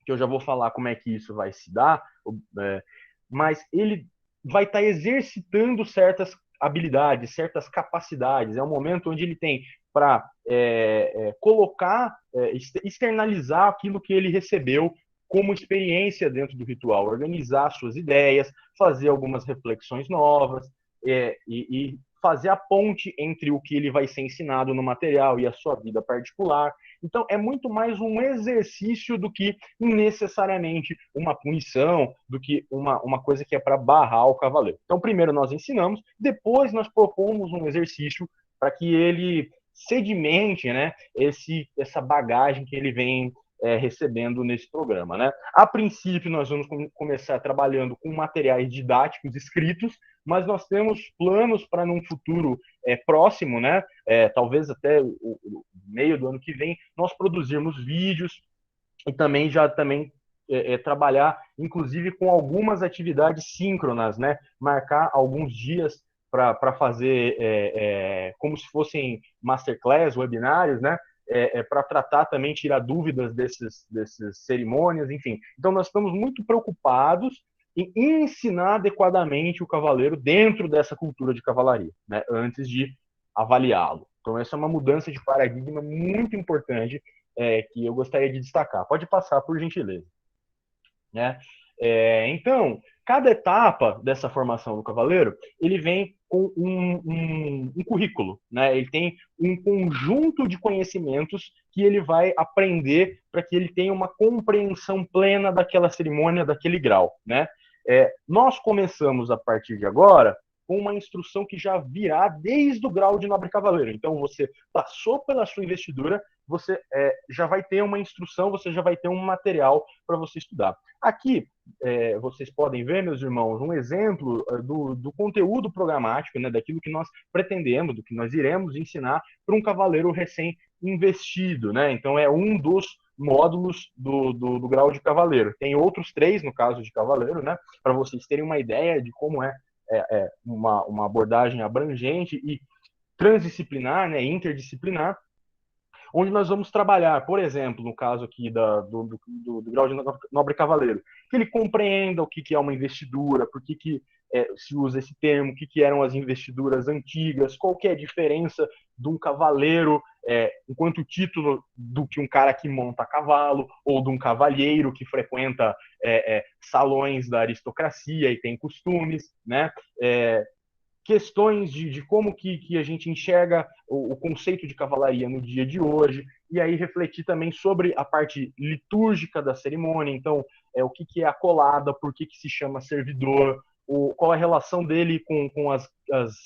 que eu já vou falar como é que isso vai se dar, mas ele vai estar exercitando certas habilidades, certas capacidades. É um momento onde ele tem para colocar, externalizar aquilo que ele recebeu como experiência dentro do ritual, organizar suas ideias, fazer algumas reflexões novas e fazer a ponte entre o que ele vai ser ensinado no material e a sua vida particular. Então, é muito mais um exercício do que necessariamente uma punição, do que uma coisa que é para barrar o cavaleiro. Então, primeiro nós ensinamos, depois nós propomos um exercício para que ele sedimente, né, essa bagagem que ele vem recebendo nesse programa, né? A princípio, nós vamos começar trabalhando com materiais didáticos escritos, mas nós temos planos para num futuro próximo, né? Talvez até o meio do ano que vem, nós produzirmos vídeos e também trabalhar, inclusive, com algumas atividades síncronas, né? Marcar alguns dias para fazer como se fossem masterclass, webinários, né? Para tratar também, tirar dúvidas dessas cerimônias, enfim. Então, nós estamos muito preocupados em ensinar adequadamente o cavaleiro dentro dessa cultura de cavalaria, né, antes de avaliá-lo. Então, essa é uma mudança de paradigma muito importante que eu gostaria de destacar. Pode passar, por gentileza. Né? Então, cada etapa dessa formação do cavaleiro, ele vem com um currículo, né? Ele tem um conjunto de conhecimentos que ele vai aprender para que ele tenha uma compreensão plena daquela cerimônia, daquele grau, né? Nós começamos a partir de agora com uma instrução que já virá desde o grau de nobre cavaleiro. Então, você passou pela sua investidura, você já vai ter uma instrução, você já vai ter um material para você estudar. Aqui, vocês podem ver, meus irmãos, um exemplo do conteúdo programático, né, daquilo que nós pretendemos, do que nós iremos ensinar para um cavaleiro recém-investido, né? Então, é um dos módulos do grau de cavaleiro. Tem outros 3, no caso de cavaleiro, né, para vocês terem uma ideia de como uma abordagem abrangente e transdisciplinar, né, interdisciplinar, onde nós vamos trabalhar, por exemplo, no caso aqui do grau de nobre cavaleiro, que ele compreenda o que é uma investidura, por que se usa esse termo, o que eram as investiduras antigas, qual que é a diferença de um cavaleiro enquanto título do que um cara que monta cavalo, ou de um cavalheiro que frequenta salões da aristocracia e tem costumes, né? Questões de como que a gente enxerga o conceito de cavalaria no dia de hoje, e aí refletir também sobre a parte litúrgica da cerimônia, então, o que é a colada, por que se chama servidor, qual a relação dele com as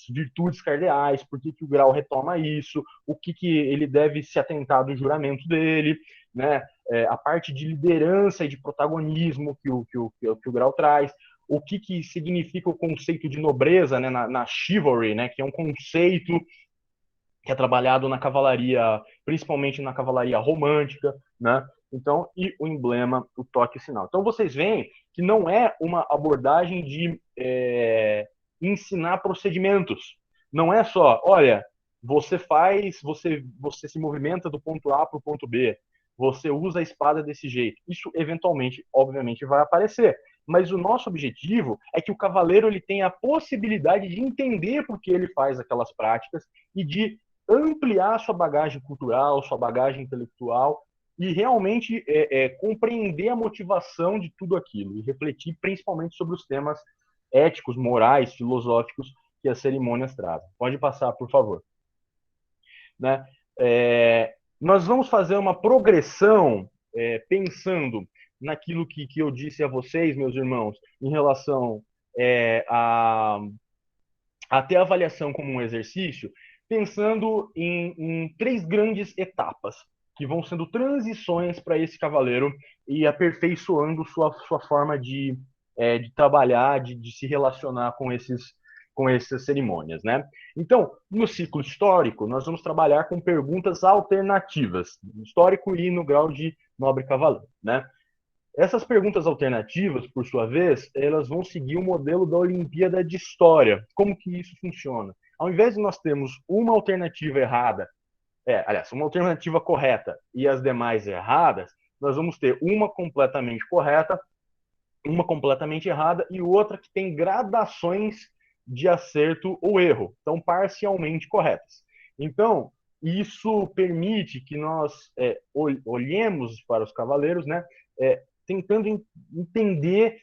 virtudes cardeais, por que o grau retoma isso, o que ele deve se atentar do juramento dele, né? A parte de liderança e de protagonismo que o grau traz, o que significa o conceito de nobreza, né, na chivalry, né, que é um conceito que é trabalhado na cavalaria, principalmente na cavalaria romântica, né? Então, e o emblema, o toque e o sinal. Então, vocês veem que não é uma abordagem de ensinar procedimentos. Não é só, olha, você se movimenta do ponto A para o ponto B, você usa a espada desse jeito. Isso, eventualmente, obviamente, vai aparecer. Mas o nosso objetivo é que o cavaleiro ele tenha a possibilidade de entender por que ele faz aquelas práticas e de ampliar sua bagagem cultural, sua bagagem intelectual e realmente compreender a motivação de tudo aquilo e refletir principalmente sobre os temas éticos, morais, filosóficos que as cerimônias trazem. Pode passar, por favor. Né? Nós vamos fazer uma progressão pensando naquilo que eu disse a vocês, meus irmãos, em relação a ter a avaliação como um exercício, pensando em 3 grandes etapas, que vão sendo transições para esse cavaleiro e aperfeiçoando sua forma de trabalhar, de se relacionar com essas cerimônias, né? Então, no ciclo histórico, nós vamos trabalhar com perguntas alternativas, no histórico e no grau de nobre cavaleiro, né? Essas perguntas alternativas, por sua vez, elas vão seguir o modelo da Olimpíada de História. Como que isso funciona? Ao invés de nós termos uma alternativa errada, aliás, uma alternativa correta e as demais erradas, nós vamos ter uma completamente correta, uma completamente errada e outra que tem gradações de acerto ou erro, então parcialmente corretas. Então, isso permite que nós olhemos para os cavaleiros, né, tentando entender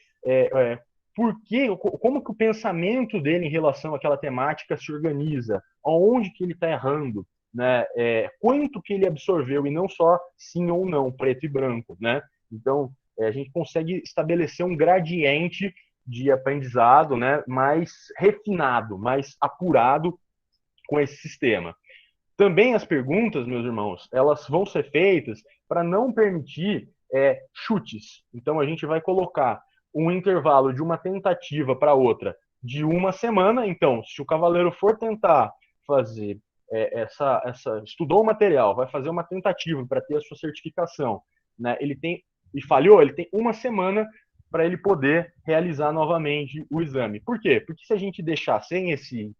como que o pensamento dele em relação àquela temática se organiza, aonde que ele está errando, né, quanto que ele absorveu, e não só sim ou não, preto e branco, né? Então, a gente consegue estabelecer um gradiente de aprendizado, né, mais refinado, mais apurado com esse sistema. Também as perguntas, meus irmãos, elas vão ser feitas para não permitir chutes. Então, a gente vai colocar um intervalo de uma tentativa para outra de 1 semana. Então, se o cavaleiro for tentar fazer estudou o material, vai fazer uma tentativa para ter a sua certificação, né, e falhou, ele tem 1 semana para ele poder realizar novamente o exame. Por quê? Porque se a gente deixar sem esse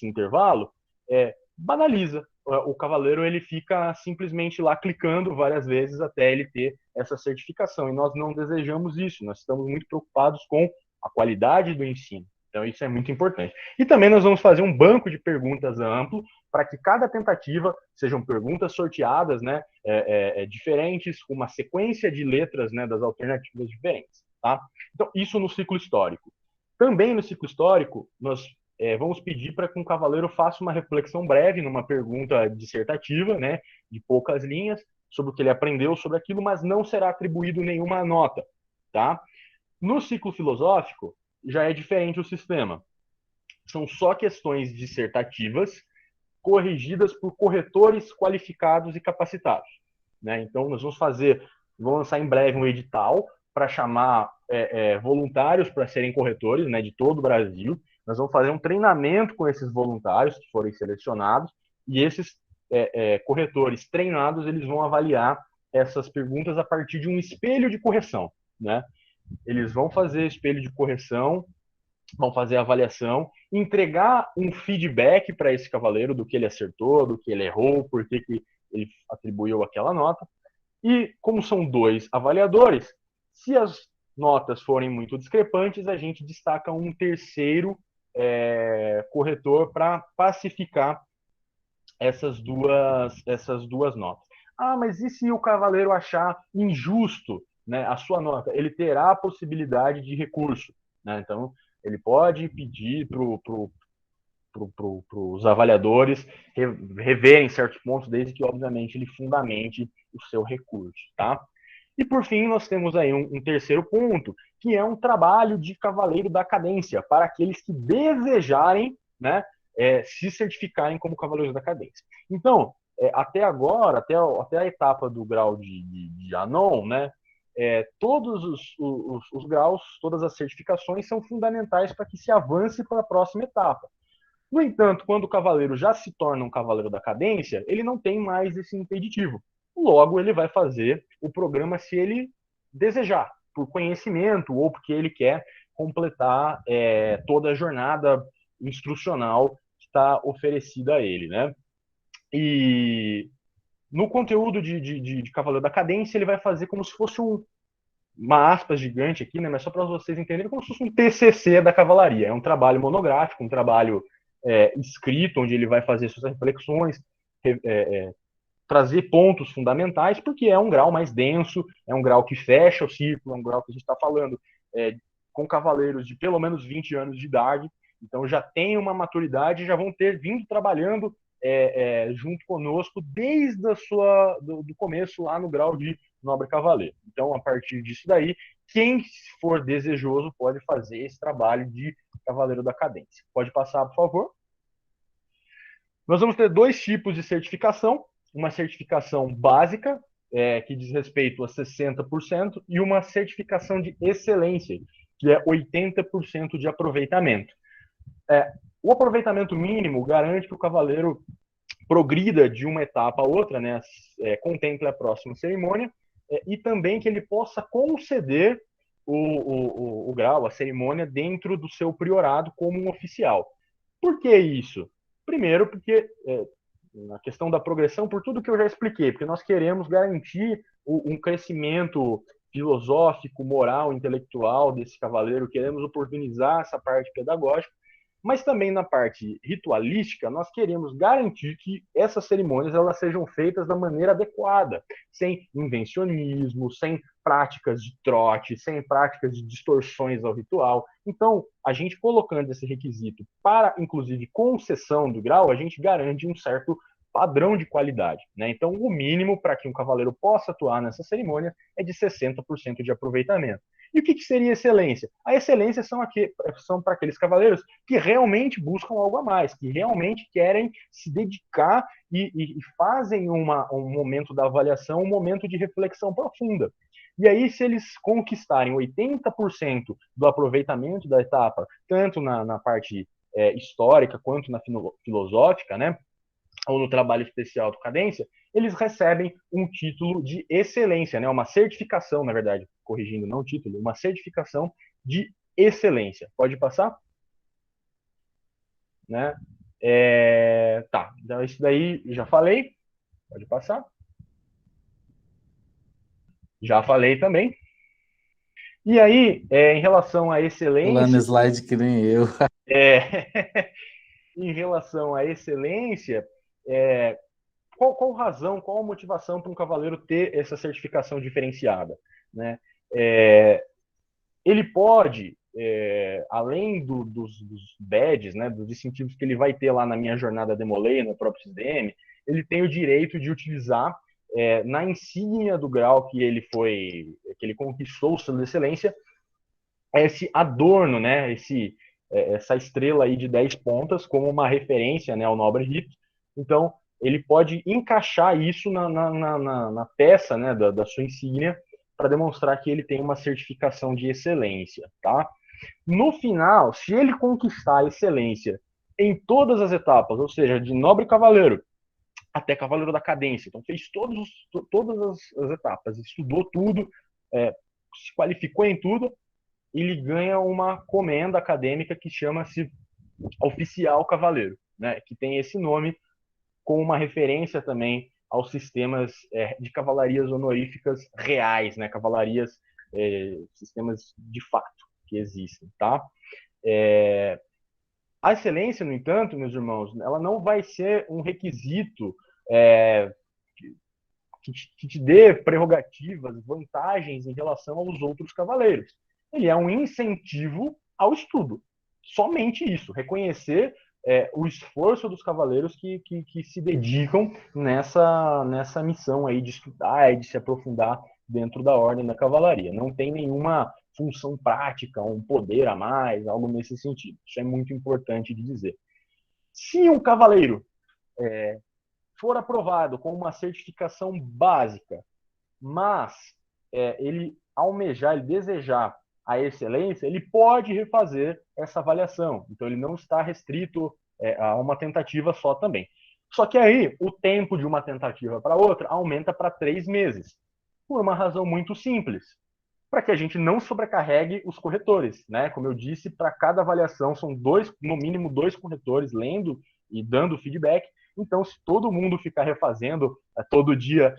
intervalo, banaliza. O cavaleiro ele fica simplesmente lá clicando várias vezes até ele ter essa certificação. E nós não desejamos isso. Nós estamos muito preocupados com a qualidade do ensino. Então isso é muito importante. E também nós vamos fazer um banco de perguntas amplo para que cada tentativa sejam perguntas sorteadas, né, diferentes, com uma sequência de letras, né, das alternativas diferentes. Tá? Então isso no ciclo histórico. Também no ciclo histórico, nós vamos pedir para que um cavaleiro faça uma reflexão breve, numa pergunta dissertativa, né, de poucas linhas, sobre o que ele aprendeu sobre aquilo, mas não será atribuído nenhuma nota, tá? No ciclo filosófico, já é diferente o sistema. São só questões dissertativas corrigidas por corretores qualificados e capacitados, né? Então, nós vamos lançar em breve um edital para chamar voluntários para serem corretores, né, de todo o Brasil. Nós vamos fazer um treinamento com esses voluntários que forem selecionados, e esses corretores treinados, eles vão avaliar essas perguntas a partir de um espelho de correção, né? Eles vão fazer espelho de correção, vão fazer a avaliação, entregar um feedback para esse cavaleiro do que ele acertou, do que ele errou, por que ele atribuiu aquela nota. E como são 2 avaliadores, se as notas forem muito discrepantes, a gente destaca um terceiro corretor para pacificar essas duas notas. Ah, mas e se o cavaleiro achar injusto, né, a sua nota? Ele terá a possibilidade de recurso, né? Então, ele pode pedir para os avaliadores reverem certos pontos, desde que, obviamente, ele fundamente o seu recurso, tá? E, por fim, nós temos aí um terceiro ponto, que é um trabalho de cavaleiro da cadência, para aqueles que desejarem, né, se certificarem como cavaleiros da cadência. Então, até agora, até a etapa do grau de Anon, né, todos os graus, todas as certificações são fundamentais para que se avance para a próxima etapa. No entanto, quando o cavaleiro já se torna um cavaleiro da cadência, ele não tem mais esse impeditivo. Logo, ele vai fazer o programa se ele desejar, por conhecimento ou porque ele quer completar toda a jornada instrucional que está oferecida a ele, né? E no conteúdo de Cavaleiro da Cadência, ele vai fazer como se fosse uma aspas gigante aqui, né? Mas só para vocês entenderem, como se fosse um TCC da cavalaria. É um trabalho monográfico, um trabalho escrito, onde ele vai fazer suas reflexões, trazer pontos fundamentais, porque é um grau mais denso, é um grau que fecha o círculo, é um grau que a gente está falando com cavaleiros de pelo menos 20 anos de idade, então já tem uma maturidade, já vão ter vindo trabalhando junto conosco desde do começo lá no grau de nobre cavaleiro. Então, a partir disso daí, quem for desejoso pode fazer esse trabalho de cavaleiro da cadência. Pode passar, por favor. Nós vamos ter 2 tipos de certificação, uma certificação básica, que diz respeito a 60%, e uma certificação de excelência, que é 80% de aproveitamento. O aproveitamento mínimo garante que o cavaleiro progrida de uma etapa a outra, né, contemple a próxima cerimônia, e também que ele possa conceder o grau, a cerimônia, dentro do seu priorado como um oficial. Por que isso? Primeiro, porque na questão da progressão, por tudo que eu já expliquei, porque nós queremos garantir um crescimento filosófico, moral, intelectual desse cavaleiro, queremos oportunizar essa parte pedagógica, mas também na parte ritualística, nós queremos garantir que essas cerimônias elas sejam feitas da maneira adequada, sem invencionismo, sem práticas de trote, sem práticas de distorções ao ritual. Então, a gente colocando esse requisito para, inclusive, concessão do grau, a gente garante um certo padrão de qualidade, né? Então, o mínimo para que um cavaleiro possa atuar nessa cerimônia é de 60% de aproveitamento. E o que seria excelência? A excelência são para aqueles cavaleiros que realmente buscam algo a mais, que realmente querem se dedicar e fazem um momento da avaliação, um momento de reflexão profunda. E aí, se eles conquistarem 80% do aproveitamento da etapa, tanto na parte histórica quanto na filosófica, né, ou no trabalho especial do Cadência, eles recebem um título de excelência, né? Uma certificação, na verdade, corrigindo, não título, uma certificação de excelência. Pode passar? Né? Tá, então isso daí já falei. Pode passar. Já falei também. E aí, em relação à excelência... Pulando slide que nem eu. Em relação à excelência... Qual razão, qual a motivação para um cavaleiro ter essa certificação diferenciada, né? Ele pode além dos badges, né, dos distintivos que ele vai ter lá na minha jornada Demolei, no próprio CDM, ele tem o direito de utilizar na insígnia do grau que ele conquistou o selo de excelência, esse adorno, né, essa estrela aí de 10 pontas como uma referência, né, ao Nobre Rito. Então, ele pode encaixar isso na peça, né, da sua insígnia para demonstrar que ele tem uma certificação de excelência, tá? No final, se ele conquistar a excelência em todas as etapas, ou seja, de Nobre Cavaleiro até Cavaleiro da Cadência, então fez todas as etapas, estudou tudo, se qualificou em tudo, ele ganha uma comenda acadêmica que chama-se Oficial Cavaleiro, né, que tem esse nome com uma referência também aos sistemas de cavalarias honoríficas reais, né, cavalarias, sistemas de fato que existem, tá? A excelência, no entanto, meus irmãos, ela não vai ser um requisito que te dê prerrogativas, vantagens em relação aos outros cavaleiros. Ele é um incentivo ao estudo. Somente isso, reconhecer o esforço dos cavaleiros que se dedicam nessa missão aí de estudar e de se aprofundar dentro da ordem da cavalaria. Não tem nenhuma função prática, um poder a mais, algo nesse sentido. Isso é muito importante de dizer. Se um cavaleiro for aprovado com uma certificação básica, mas ele almejar, ele desejar a excelência, ele pode refazer essa avaliação. Então, ele não está restrito a uma tentativa só também. Só que aí, o tempo de uma tentativa para outra aumenta para 3 meses, por uma razão muito simples, para que a gente não sobrecarregue os corretores, né? Como eu disse, para cada avaliação são no mínimo 2 corretores lendo e dando feedback. Então, se todo mundo ficar refazendo todo dia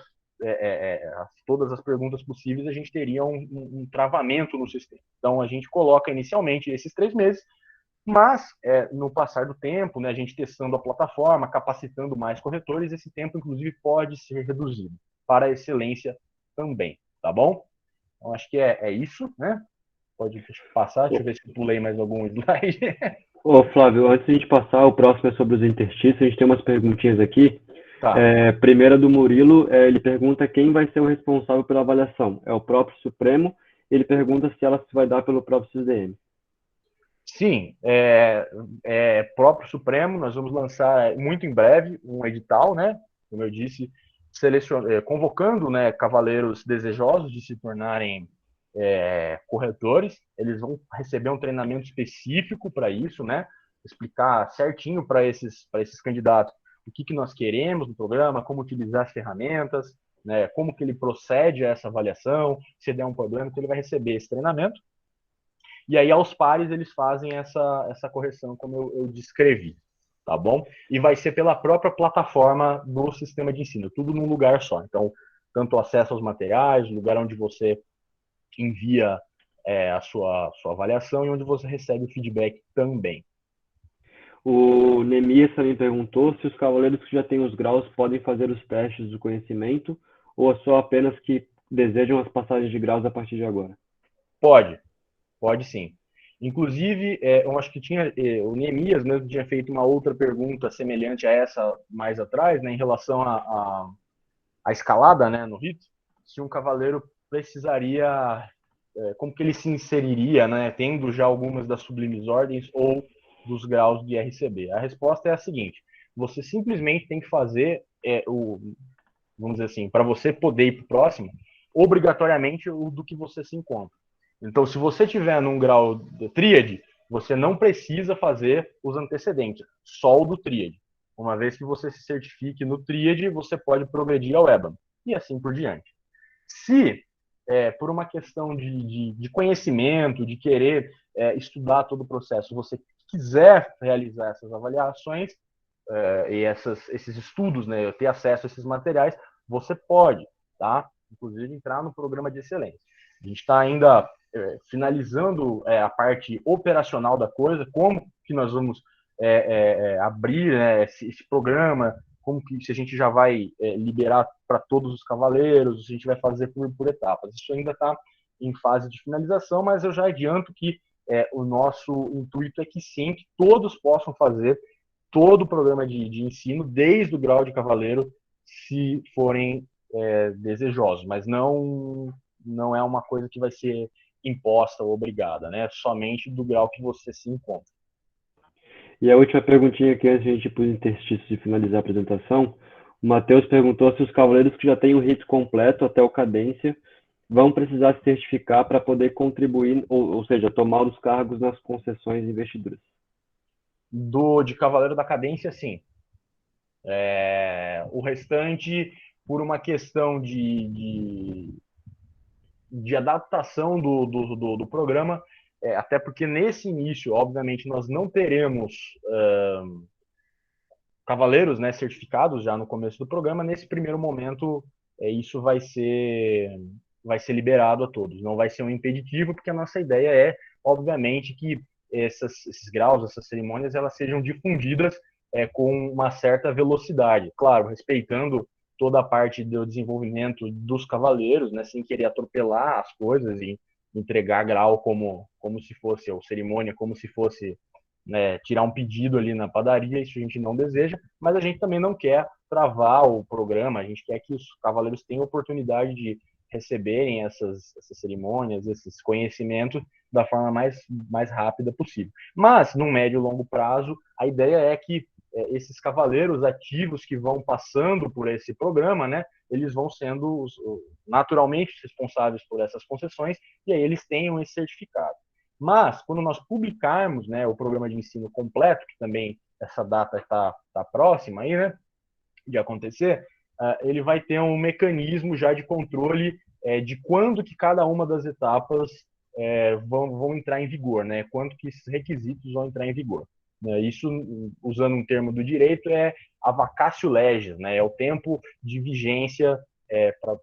todas as perguntas possíveis, a gente teria um travamento no sistema. Então, a gente coloca inicialmente esses 3 meses, mas no passar do tempo, né, a gente testando a plataforma, capacitando mais corretores, esse tempo, inclusive, pode ser reduzido para a excelência também, tá bom? Então, acho que é isso, né? Pode passar, deixa eu ver se eu pulei mais algum slide. Ô, Flávio, antes de a gente passar, o próximo é sobre os interstícios, a gente tem umas perguntinhas aqui. Tá. Primeira do Murilo, ele pergunta quem vai ser o responsável pela avaliação. É o próprio Supremo, ele pergunta se ela se vai dar pelo próprio CDM. Sim, próprio Supremo, nós vamos lançar muito em breve um edital, né? Como eu disse, convocando, né, cavaleiros desejosos de se tornarem corretores. Eles vão receber um treinamento específico para isso, né? Explicar certinho para esses candidatos o que nós queremos no programa, como utilizar as ferramentas, né? Como que ele procede a essa avaliação, se der um problema, então ele vai receber esse treinamento. E aí, aos pares, eles fazem essa correção, como eu descrevi, tá bom? E vai ser pela própria plataforma do sistema de ensino, tudo num lugar só. Então, tanto o acesso aos materiais, o lugar onde você envia a sua avaliação e onde você recebe o feedback também. O Nemias também perguntou se os cavaleiros que já têm os graus podem fazer os testes do conhecimento ou só apenas que desejam as passagens de graus a partir de agora. Pode sim. Inclusive, eu acho que o Nemias mesmo tinha feito uma outra pergunta semelhante a essa mais atrás, né, em relação à escalada, né, no rito, se um cavaleiro precisaria, como que ele se inseriria, né, tendo já algumas das sublimes ordens ou dos graus de RCB. A resposta é a seguinte: você simplesmente tem que fazer vamos dizer assim, para você poder ir para o próximo, obrigatoriamente o do que você se encontra. Então, se você tiver num grau de tríade, você não precisa fazer os antecedentes, só o do tríade. Uma vez que você se certifique no tríade, você pode progredir ao EBAN, e assim por diante. Se, por uma questão de conhecimento, de querer estudar todo o processo, você quiser realizar essas avaliações e esses estudos, né, ter acesso a esses materiais, você pode, tá? Inclusive, entrar no programa de excelência. A gente está ainda finalizando a parte operacional da coisa, como que nós vamos abrir, né, esse programa, como que se a gente já vai liberar para todos os cavaleiros, se a gente vai fazer por etapas. Isso ainda está em fase de finalização, mas eu já adianto que o nosso intuito é que sim, que todos possam fazer todo o programa de ensino, desde o grau de cavaleiro, se forem desejosos, mas não é uma coisa que vai ser imposta ou obrigada, né? Somente do grau que você se encontra. E a última perguntinha aqui, antes de a gente ir para os interstícios e finalizar a apresentação, o Matheus perguntou se os cavaleiros que já têm o rito completo até o cadência vão precisar se certificar para poder contribuir, ou seja, tomar os cargos nas concessões e investiduras. De cavaleiro da cadência, sim. O restante, por uma questão de adaptação do programa, até porque nesse início, obviamente, nós não teremos cavaleiros, né, certificados já no começo do programa. Nesse primeiro momento, isso vai ser liberado a todos. Não vai ser um impeditivo, porque a nossa ideia é, obviamente, que esses graus, essas cerimônias, elas sejam difundidas com uma certa velocidade. Claro, respeitando toda a parte do desenvolvimento dos cavaleiros, né, sem querer atropelar as coisas e entregar grau como se fosse, ou cerimônia como se fosse, né, tirar um pedido ali na padaria. Isso a gente não deseja, mas a gente também não quer travar o programa. A gente quer que os cavaleiros tenham oportunidade de receberem essas cerimônias, esses conhecimentos da forma mais rápida possível. Mas, no médio e longo prazo, a ideia é que esses cavaleiros ativos que vão passando por esse programa, né, eles vão sendo naturalmente responsáveis por essas concessões, e aí eles tenham esse certificado. Mas, quando nós publicarmos, né, o programa de ensino completo, que também essa data está próxima aí, né, de acontecer, ele vai ter um mecanismo já de controle de quando que cada uma das etapas vão entrar em vigor, né, quanto que esses requisitos vão entrar em vigor. Isso, usando um termo do direito, é a vacatio legis, né, é o tempo de vigência para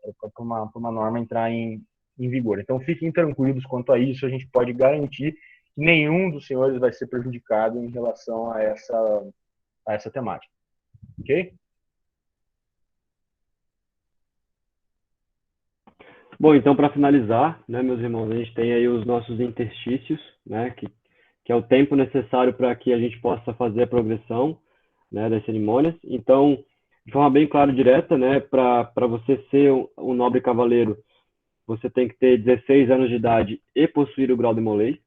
uma norma entrar em vigor. Então, fiquem tranquilos quanto a isso. A gente pode garantir que nenhum dos senhores vai ser prejudicado em relação a essa temática. Ok? Bom, então, para finalizar, né, meus irmãos, a gente tem aí os nossos interstícios, né, que é o tempo necessário para que a gente possa fazer a progressão, né, das cerimônias. Então, de forma bem clara e direta, né, para você ser um nobre cavaleiro, você tem que ter 16 anos de idade e possuir o grau de Molay.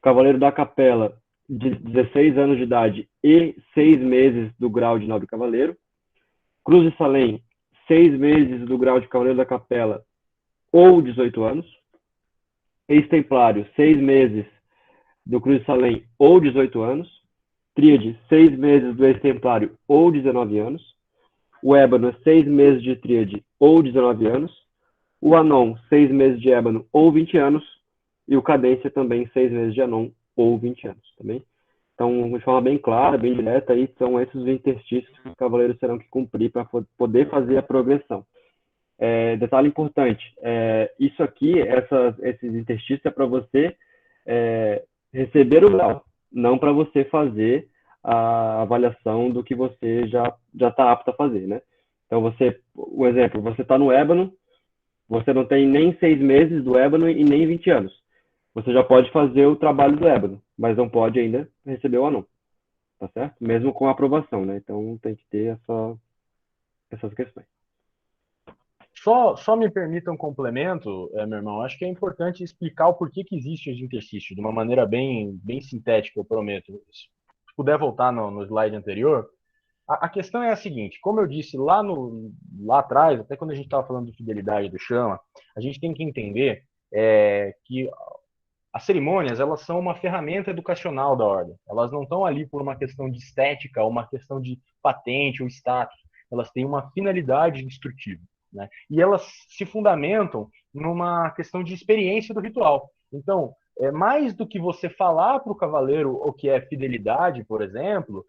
Cavaleiro da Capela, de 16 anos de idade e 6 meses do grau de nobre cavaleiro. Cruz de Salém, 6 meses do grau de cavaleiro da Capela ou 18 anos. Ex-Templário, 6 meses do Cruz de Salém ou 18 anos. Tríade, 6 meses do Ex-Templário ou 19 anos. O Ébano, 6 meses de Tríade ou 19 anos. O Anon, 6 meses de Ébano ou 20 anos. E o Cadência também, 6 meses de Anon ou 20 anos. Também. Então, de forma bem clara, bem direta, aí são esses os interstícios que os cavaleiros terão que cumprir para poder fazer a progressão. Detalhe importante, isso aqui, esses interstícios é para você receber o grau, não para você fazer a avaliação do que você já está apto a fazer, né? Então, o exemplo, você está no Ébano, você não tem nem 6 meses do Ébano e nem 20 anos. Você já pode fazer o trabalho do Ébano, mas não pode ainda receber o Anon, tá certo? Mesmo com a aprovação, né? Então, tem que ter essas questões. Só me permita um complemento, meu irmão. Acho que é importante explicar o porquê que existe os interstícios de uma maneira bem sintética, eu prometo. Se puder voltar no slide anterior, a questão é a seguinte: como eu disse lá atrás, até quando a gente estava falando de fidelidade do Chama, a gente tem que entender que as cerimônias, elas são uma ferramenta educacional da ordem. Elas não estão ali por uma questão de estética, ou uma questão de patente ou status. Elas têm uma finalidade instrutiva, né? E elas se fundamentam numa questão de experiência do ritual. Então, mais do que você falar para o cavaleiro o que é fidelidade, por exemplo,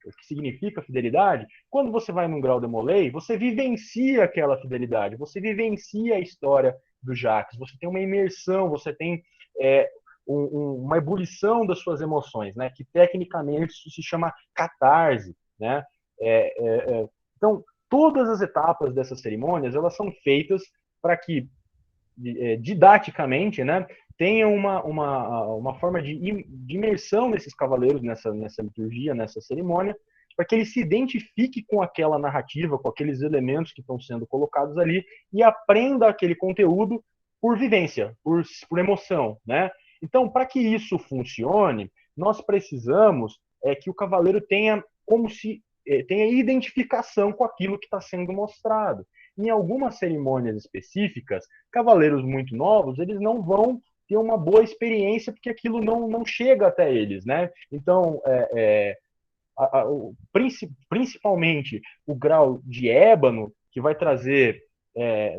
o que significa fidelidade, quando você vai num grau de Molay, você vivencia aquela fidelidade, você vivencia a história do Jacques, você tem uma imersão, você tem uma ebulição das suas emoções, né? Que tecnicamente isso se chama catarse, né? Então, todas as etapas dessas cerimônias, elas são feitas para que didaticamente, né, tenha uma forma de imersão nesses cavaleiros, nessa liturgia, nessa cerimônia, para que ele se identifique com aquela narrativa, com aqueles elementos que estão sendo colocados ali e aprenda aquele conteúdo por vivência, por emoção, né? Então, para que isso funcione, nós precisamos que o cavaleiro tenha tenha identificação com aquilo que está sendo mostrado. Em algumas cerimônias específicas, cavaleiros muito novos, eles não vão ter uma boa experiência porque aquilo não chega até eles, né? Então, principalmente o grau de ébano, que vai trazer,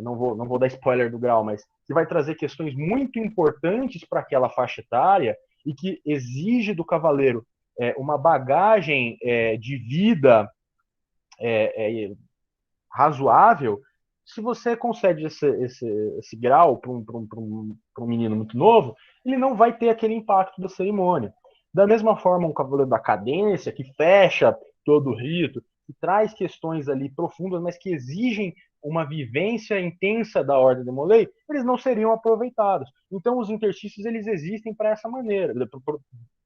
não vou dar spoiler do grau, mas que vai trazer questões muito importantes para aquela faixa etária e que exige do cavaleiro uma bagagem de vida razoável. Se você concede esse grau para um menino muito novo, ele não vai ter aquele impacto da cerimônia. Da mesma forma, um cavaleiro da cadência, que fecha todo o rito, que traz questões ali profundas, mas que exigem uma vivência intensa da Ordem de Molay, eles não seriam aproveitados. Então, os interstícios, eles existem para essa maneira,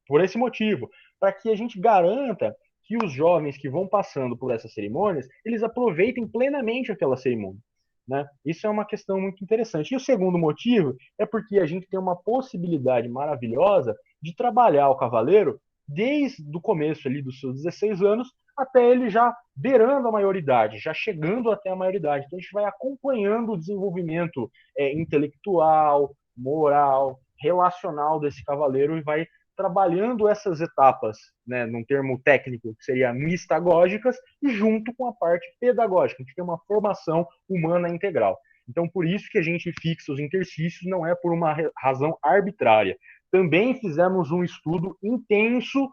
por esse motivo, para que a gente garanta que os jovens que vão passando por essas cerimônias, eles aproveitem plenamente aquela cerimônia, né? Isso é uma questão muito interessante. E o segundo motivo é porque a gente tem uma possibilidade maravilhosa de trabalhar o cavaleiro desde o começo ali dos seus 16 anos até ele já beirando a maioridade, já chegando até a maioridade. Então a gente vai acompanhando o desenvolvimento intelectual, moral, relacional desse cavaleiro e vai trabalhando essas etapas, né, num termo técnico, que seria mistagógicas, e junto com a parte pedagógica. A gente tem uma formação humana integral. Então, por isso que a gente fixa os interstícios, não é por uma razão arbitrária. Também fizemos um estudo intenso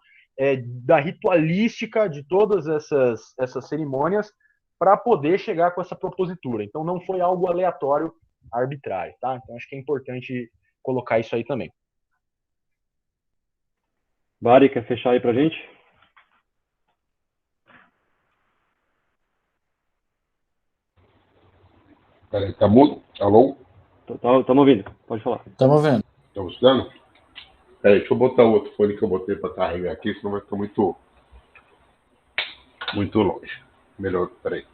da ritualística de todas essas cerimônias para poder chegar com essa propositura. Então, não foi algo aleatório, arbitrário, tá? Então, acho que é importante colocar isso aí também. Bari, quer fechar aí pra gente? Peraí, tá mudo? Alô? Estamos ouvindo, pode falar. Estamos vendo. Estamos escutando? Peraí, deixa eu botar o outro fone que eu botei para carregar aqui, senão vai ficar muito longe. Melhor, peraí.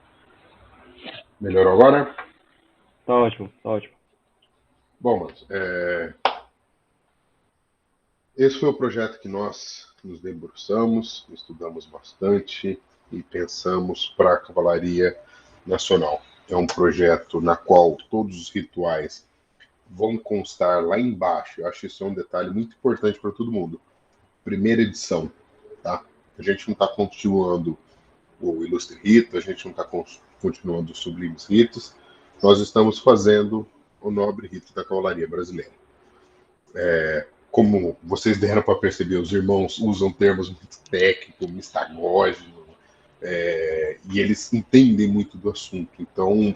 Melhorou agora? Tá ótimo, tá ótimo. Bom, mas esse foi o projeto que nós nos debruçamos, estudamos bastante e pensamos para a Cavalaria Nacional. É um projeto na qual todos os rituais vão constar lá embaixo. Eu acho que isso é um detalhe muito importante para todo mundo. Primeira edição, tá? A gente não está continuando o Ilustre Rito, a gente não está continuando os Sublimes Ritos, nós estamos fazendo o Nobre Rito da Cavalaria Brasileira. Como vocês deram para perceber, os irmãos usam termos muito técnicos, mistagógicos, e eles entendem muito do assunto. Então,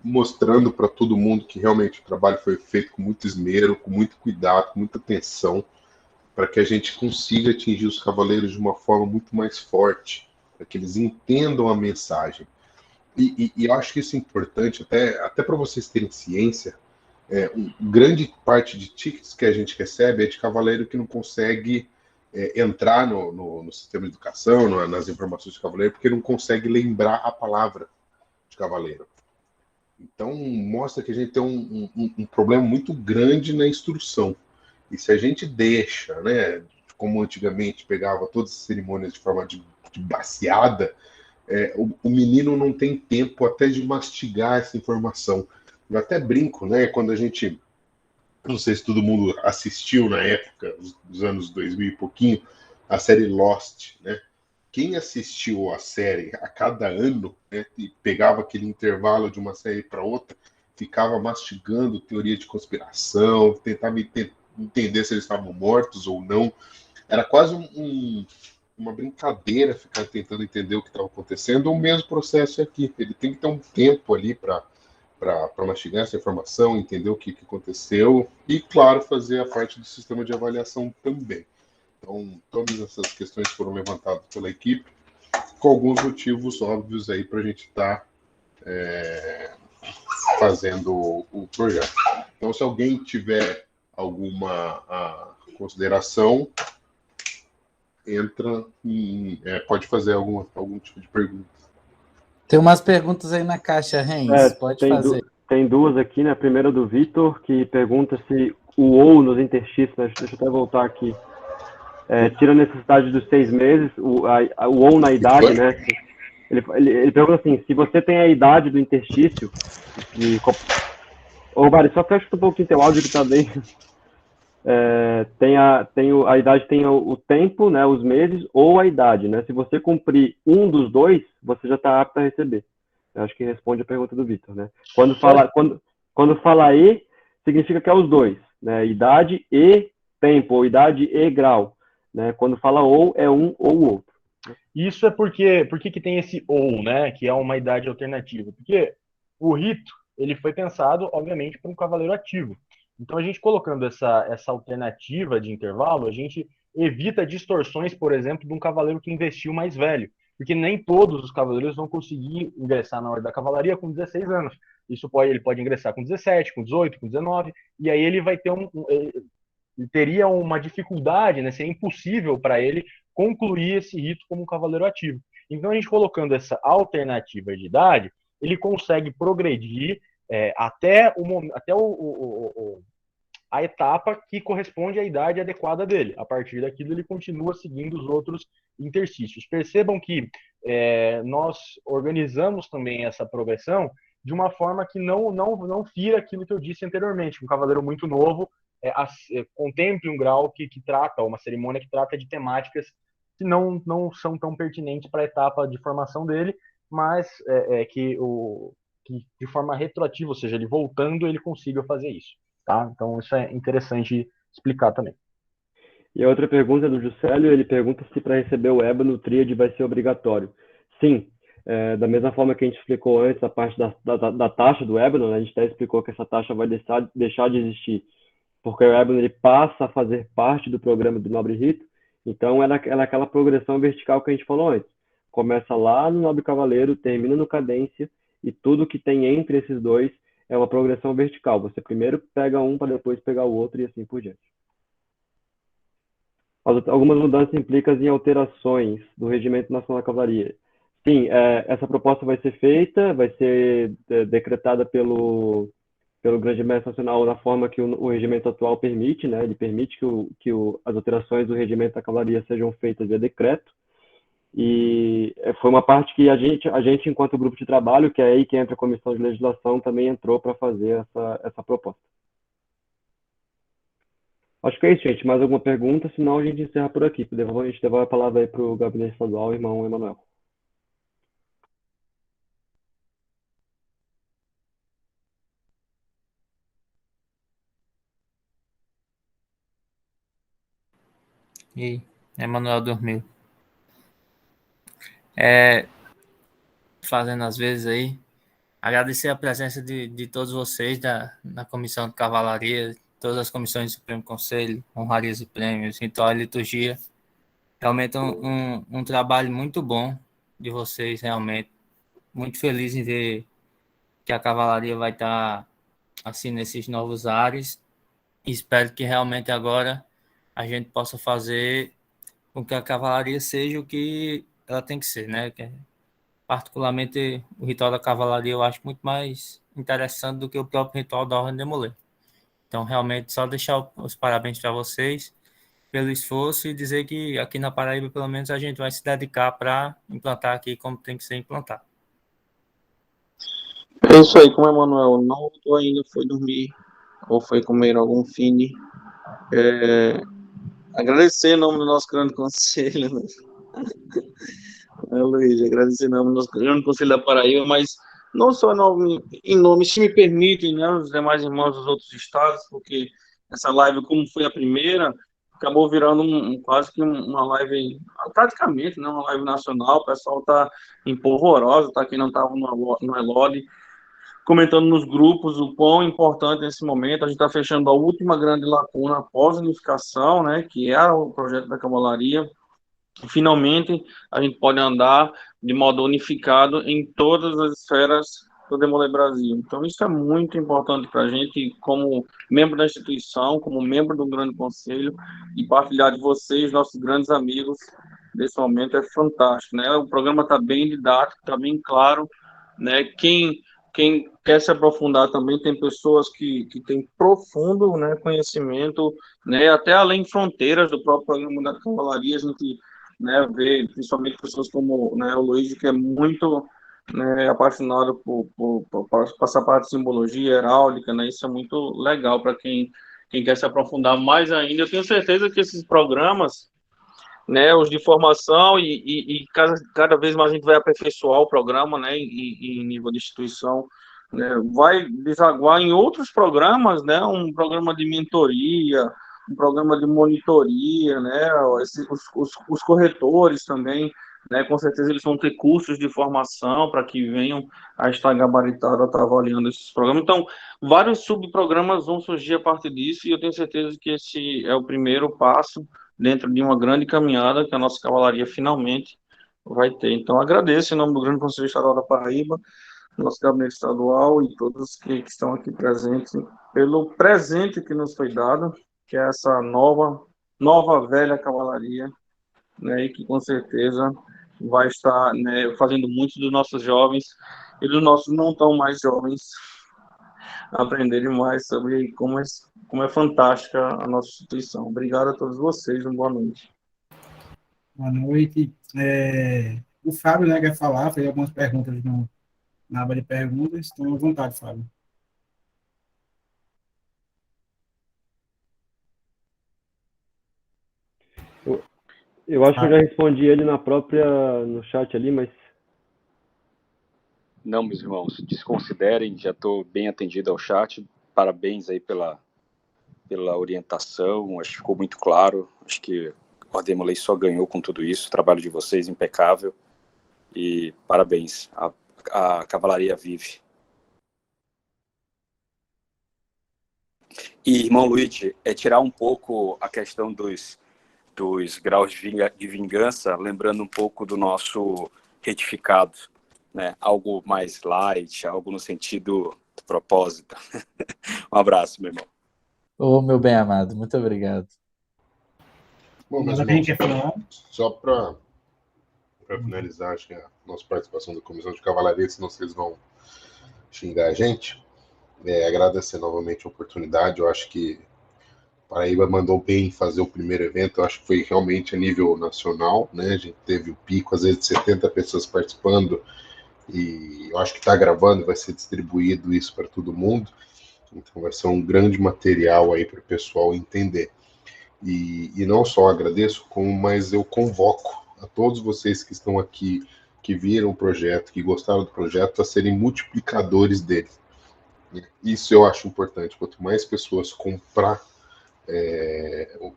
mostrando para todo mundo que realmente o trabalho foi feito com muito esmero, com muito cuidado, com muita atenção, para que a gente consiga atingir os cavaleiros de uma forma muito mais forte, para que eles entendam a mensagem. E eu acho que isso é importante, até para vocês terem ciência. Grande parte de tickets que a gente recebe é de cavaleiro que não consegue entrar no sistema de educação, nas informações de cavaleiro, porque não consegue lembrar a palavra de cavaleiro. Então, mostra que a gente tem um problema muito grande na instrução. E se a gente deixa, né, como antigamente pegava todas as cerimônias de forma de baseada, o menino não tem tempo até de mastigar essa informação. Eu até brinco, né, quando a gente, não sei se todo mundo assistiu na época, dos anos 2000 e pouquinho, a série Lost, né? Quem assistiu a série a cada ano, né, e pegava aquele intervalo de uma série para outra, ficava mastigando teoria de conspiração, tentava entender se eles estavam mortos ou não. Era quase uma brincadeira ficar tentando entender o que estava acontecendo. O mesmo processo aqui. Ele tem que ter um tempo ali para mastigar essa informação, entender o que aconteceu e, claro, fazer a parte do sistema de avaliação também. Então, todas essas questões foram levantadas pela equipe, com alguns motivos óbvios aí para a gente estar fazendo o projeto. Então, se alguém tiver alguma consideração, entra e pode fazer algum tipo de pergunta. Tem umas perguntas aí na caixa, Renz, pode fazer. Tem duas aqui, né? A primeira do Vitor, que pergunta se o ou nos interstícios, né? Deixa eu até voltar aqui, tira a necessidade dos 6 meses, o ou na idade, né? Ele pergunta assim, se você tem a idade do interstício, Mari, só fecha um pouquinho teu áudio que tá bem... a idade tem o tempo, né, os meses, ou a idade, né? Se você cumprir um dos dois, você já está apto a receber. Eu acho que responde a pergunta do Vitor, né? Quando fala e, significa que é os dois, né? Idade e tempo, ou idade e grau, né? Quando fala ou, é um ou o outro. Isso é porque que tem esse ou, né? Que é uma idade alternativa. Porque o rito, ele foi pensado, obviamente, para um cavaleiro ativo. Então, a gente colocando essa alternativa de intervalo, a gente evita distorções, por exemplo, de um cavaleiro que investiu mais velho. Porque nem todos os cavaleiros vão conseguir ingressar na Ordem da Cavalaria com 16 anos. Ele pode ingressar com 17, com 18, com 19, e aí ele vai ter ele teria uma dificuldade, né? Seria impossível para ele concluir esse rito como um cavaleiro ativo. Então, a gente colocando essa alternativa de idade, ele consegue progredir até a etapa que corresponde à idade adequada dele. A partir daquilo, ele continua seguindo os outros interstícios. Percebam que nós organizamos também essa progressão de uma forma que não fira aquilo que eu disse anteriormente. Um cavaleiro muito novo contemple um grau que trata, uma cerimônia que trata de temáticas que não são tão pertinentes para a etapa de formação dele, mas que de forma retroativa, ou seja, ele voltando, ele consiga fazer isso. Tá? Então, isso é interessante explicar também. E a outra pergunta é do Juscelio, ele pergunta se para receber o ébano, o tríade vai ser obrigatório. Sim, da mesma forma que a gente explicou antes a parte da taxa do ébano, né, a gente até explicou que essa taxa vai deixar de existir, porque o ébano ele passa a fazer parte do programa do Nobre Rito, então ela é aquela progressão vertical que a gente falou antes. Começa lá no Nobre Cavaleiro, termina no Cadência, e tudo que tem entre esses dois é uma progressão vertical. Você primeiro pega um para depois pegar o outro e assim por diante. Algumas mudanças implicam em alterações do Regimento Nacional da Cavalaria. Sim, essa proposta vai ser feita, vai ser decretada pelo Grande Mestre Nacional na forma que o regimento atual permite, né? Ele permite que as alterações do Regimento da Cavalaria sejam feitas via decreto. E foi uma parte que a gente, enquanto grupo de trabalho, que é aí que entra a Comissão de Legislação, também entrou para fazer essa proposta. Acho que é isso, gente. Mais alguma pergunta? Senão a gente encerra por aqui. A gente devolve a palavra aí para o Gabinete Estadual, irmão Emanuel. E Emanuel dormiu. Fazendo às vezes aí. Agradecer a presença de todos vocês na Comissão de Cavalaria, todas as comissões do Supremo Conselho, honrarias e prêmios, ritual e liturgia. Realmente um trabalho muito bom de vocês, realmente. Muito feliz em ver que a Cavalaria vai estar assim nesses novos ares. Espero que realmente agora a gente possa fazer com que a Cavalaria seja o que ela tem que ser, né? Particularmente o ritual da Cavalaria eu acho muito mais interessante do que o próprio ritual da Ordem de Demoler. Então, realmente, só deixar os parabéns para vocês pelo esforço e dizer que aqui na Paraíba, pelo menos, a gente vai se dedicar para implantar aqui como tem que ser implantado. É isso aí, como o Emanuel não voltou ainda, foi dormir ou foi comer algum fine. Agradecer em nome do nosso grande conselho, né? Luiz, agradecer em nome do nosso grande conselho da Paraíba, mas não só em nome, se me permitem, né, os demais irmãos dos outros estados, porque essa live, como foi a primeira, acabou virando quase que uma live, praticamente, né, uma live nacional. O pessoal está em Polvorosa, tá? Quem não estava no Elode, comentando nos grupos o quão importante nesse momento. A gente está fechando a última grande lacuna após a unificação, né, que era o projeto da Cavalaria. Finalmente, a gente pode andar de modo unificado em todas as esferas do Demolay Brasil. Então, isso é muito importante para a gente, como membro da instituição, como membro do Grande Conselho, e partilhar de vocês, nossos grandes amigos, nesse momento é fantástico, né? O programa está bem didático, está bem claro, né? Quem quer se aprofundar também, tem pessoas que têm profundo, né, conhecimento, né, até além fronteiras do próprio programa da Cavalaria, a gente, né, vê principalmente pessoas como, né, o Luiz, que é muito, né, apaixonado por passar parte de simbologia heráldica, né, isso é muito legal para quem quer se aprofundar mais ainda. Eu tenho certeza que esses programas, né, os de formação e cada vez mais a gente vai aperfeiçoar o programa, né, em nível de instituição, né, vai desaguar em outros programas, né, um programa de mentoria, um programa de monitoria, né, os corretores também, né, com certeza eles vão ter cursos de formação para que venham a estar gabaritados, a estar avaliando esses programas. Então, vários subprogramas vão surgir a partir disso, e eu tenho certeza que esse é o primeiro passo dentro de uma grande caminhada que a nossa cavalaria finalmente vai ter. Então, agradeço em nome do Grande Conselho Estadual da Paraíba, nosso gabinete estadual e todos que estão aqui presentes, pelo presente que nos foi dado, que é essa nova velha cavalaria, né, e que com certeza vai estar, né, fazendo muitos dos nossos jovens e dos nossos não tão mais jovens aprenderem mais sobre como é fantástica a nossa instituição. Obrigado a todos vocês, uma boa noite. Boa noite. O Fábio, né, quer falar, fez algumas perguntas na aba de perguntas, então à vontade, Fábio. Eu acho que eu já respondi ele no chat ali, mas... Não, meus irmãos, desconsiderem, já estou bem atendido ao chat. Parabéns aí pela orientação, acho que ficou muito claro. Acho que o Demolay só ganhou com tudo isso, o trabalho de vocês impecável. E parabéns, a cavalaria vive. E, irmão Luigi, tirar um pouco a questão dos graus de vingança, lembrando um pouco do nosso retificado, né? Algo mais light, algo no sentido do propósito. Um abraço, meu irmão. Ô, meu bem amado, muito obrigado. Bom, mas Alguém quer falar? Só para finalizar, acho que a nossa participação da Comissão de Cavalaria, senão vocês vão xingar a gente, agradecer novamente a oportunidade. Eu acho que Paraíba mandou bem fazer o primeiro evento, eu acho que foi realmente a nível nacional, né? A gente teve o pico, às vezes, de 70 pessoas participando, e eu acho que está gravando, vai ser distribuído isso para todo mundo, então vai ser um grande material aí para o pessoal entender. E não só agradeço, mas eu convoco a todos vocês que estão aqui, que viram o projeto, que gostaram do projeto, a serem multiplicadores dele. Isso eu acho importante, quanto mais pessoas comprar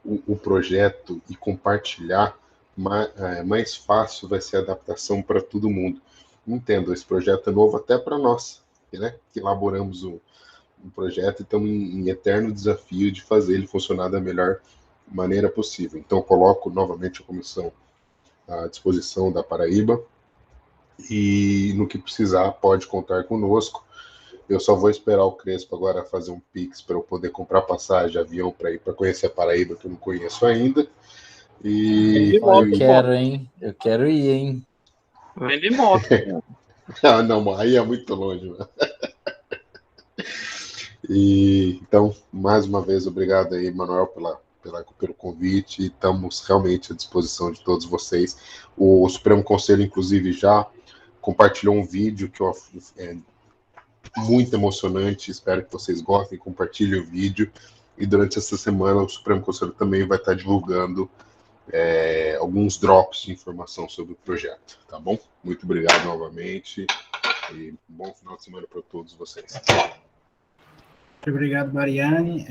o projeto e compartilhar, mais fácil vai ser a adaptação para todo mundo. Entendo, esse projeto é novo até para nós, né, que elaboramos um projeto e estamos em eterno desafio de fazer ele funcionar da melhor maneira possível. Então, coloco novamente a comissão à disposição da Paraíba, e no que precisar pode contar conosco. Eu só vou esperar o Crespo agora fazer um Pix para eu poder comprar passagem de avião para ir para conhecer a Paraíba, que eu não conheço ainda. Eu quero, hein? Eu quero ir, hein? Vem de moto. Não, aí é muito longe, mano. Então, mais uma vez, obrigado aí, Manuel, pelo convite. Estamos realmente à disposição de todos vocês. O Supremo Conselho, inclusive, já compartilhou um vídeo que é muito emocionante. Espero que vocês gostem, compartilhem o vídeo. E durante essa semana, o Supremo Conselho também vai estar divulgando alguns drops de informação sobre o projeto, tá bom? Muito obrigado novamente e bom final de semana para todos vocês. Muito obrigado, Mariane.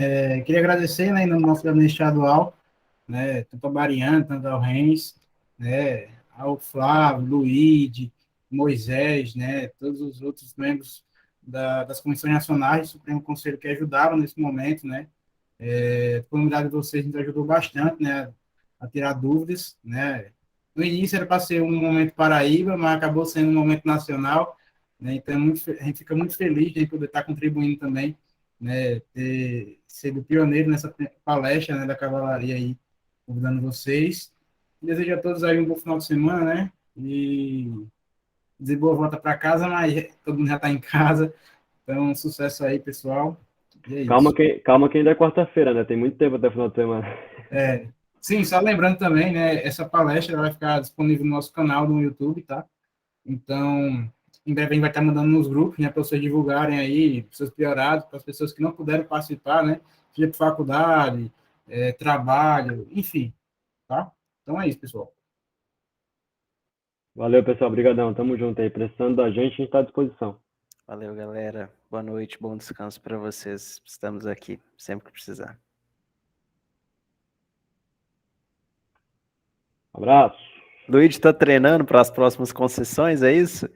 Queria agradecer, né, no nosso gabinete estadual, né, tanto a Mariane, tanto ao Renz, né, ao Flávio, Luíde, Moisés, né, todos os outros membros das comissões nacionais do Supremo Conselho que ajudaram nesse momento, né. A comunidade de vocês nos ajudou bastante, né, a tirar dúvidas, né. No início era para ser um momento Paraíba, mas acabou sendo um momento nacional, né? Então, a gente fica muito feliz de poder estar contribuindo também, né? Ter sido pioneiro nessa palestra, né, da cavalaria aí, convidando vocês. Desejo a todos aí um bom final de semana, né? E dizer boa volta para casa, mas todo mundo já está em casa. Então, sucesso aí, pessoal. E é Calma isso. calma que ainda é quarta-feira, né? Tem muito tempo até o final de semana. Sim, só lembrando também, né? Essa palestra ela vai ficar disponível no nosso canal no YouTube, tá? Então, em breve a gente vai estar mandando nos grupos, né? Para vocês divulgarem aí, para os seus priorados, para as pessoas que não puderam participar, né? Seja por faculdade, trabalho, enfim, tá? Então é isso, pessoal. Valeu, pessoal. Obrigadão. Tamo junto aí. Precisando da gente, a gente está à disposição. Valeu, galera. Boa noite, bom descanso para vocês. Estamos aqui sempre que precisar. Abraço. Luigi tá treinando para as próximas concessões, é isso?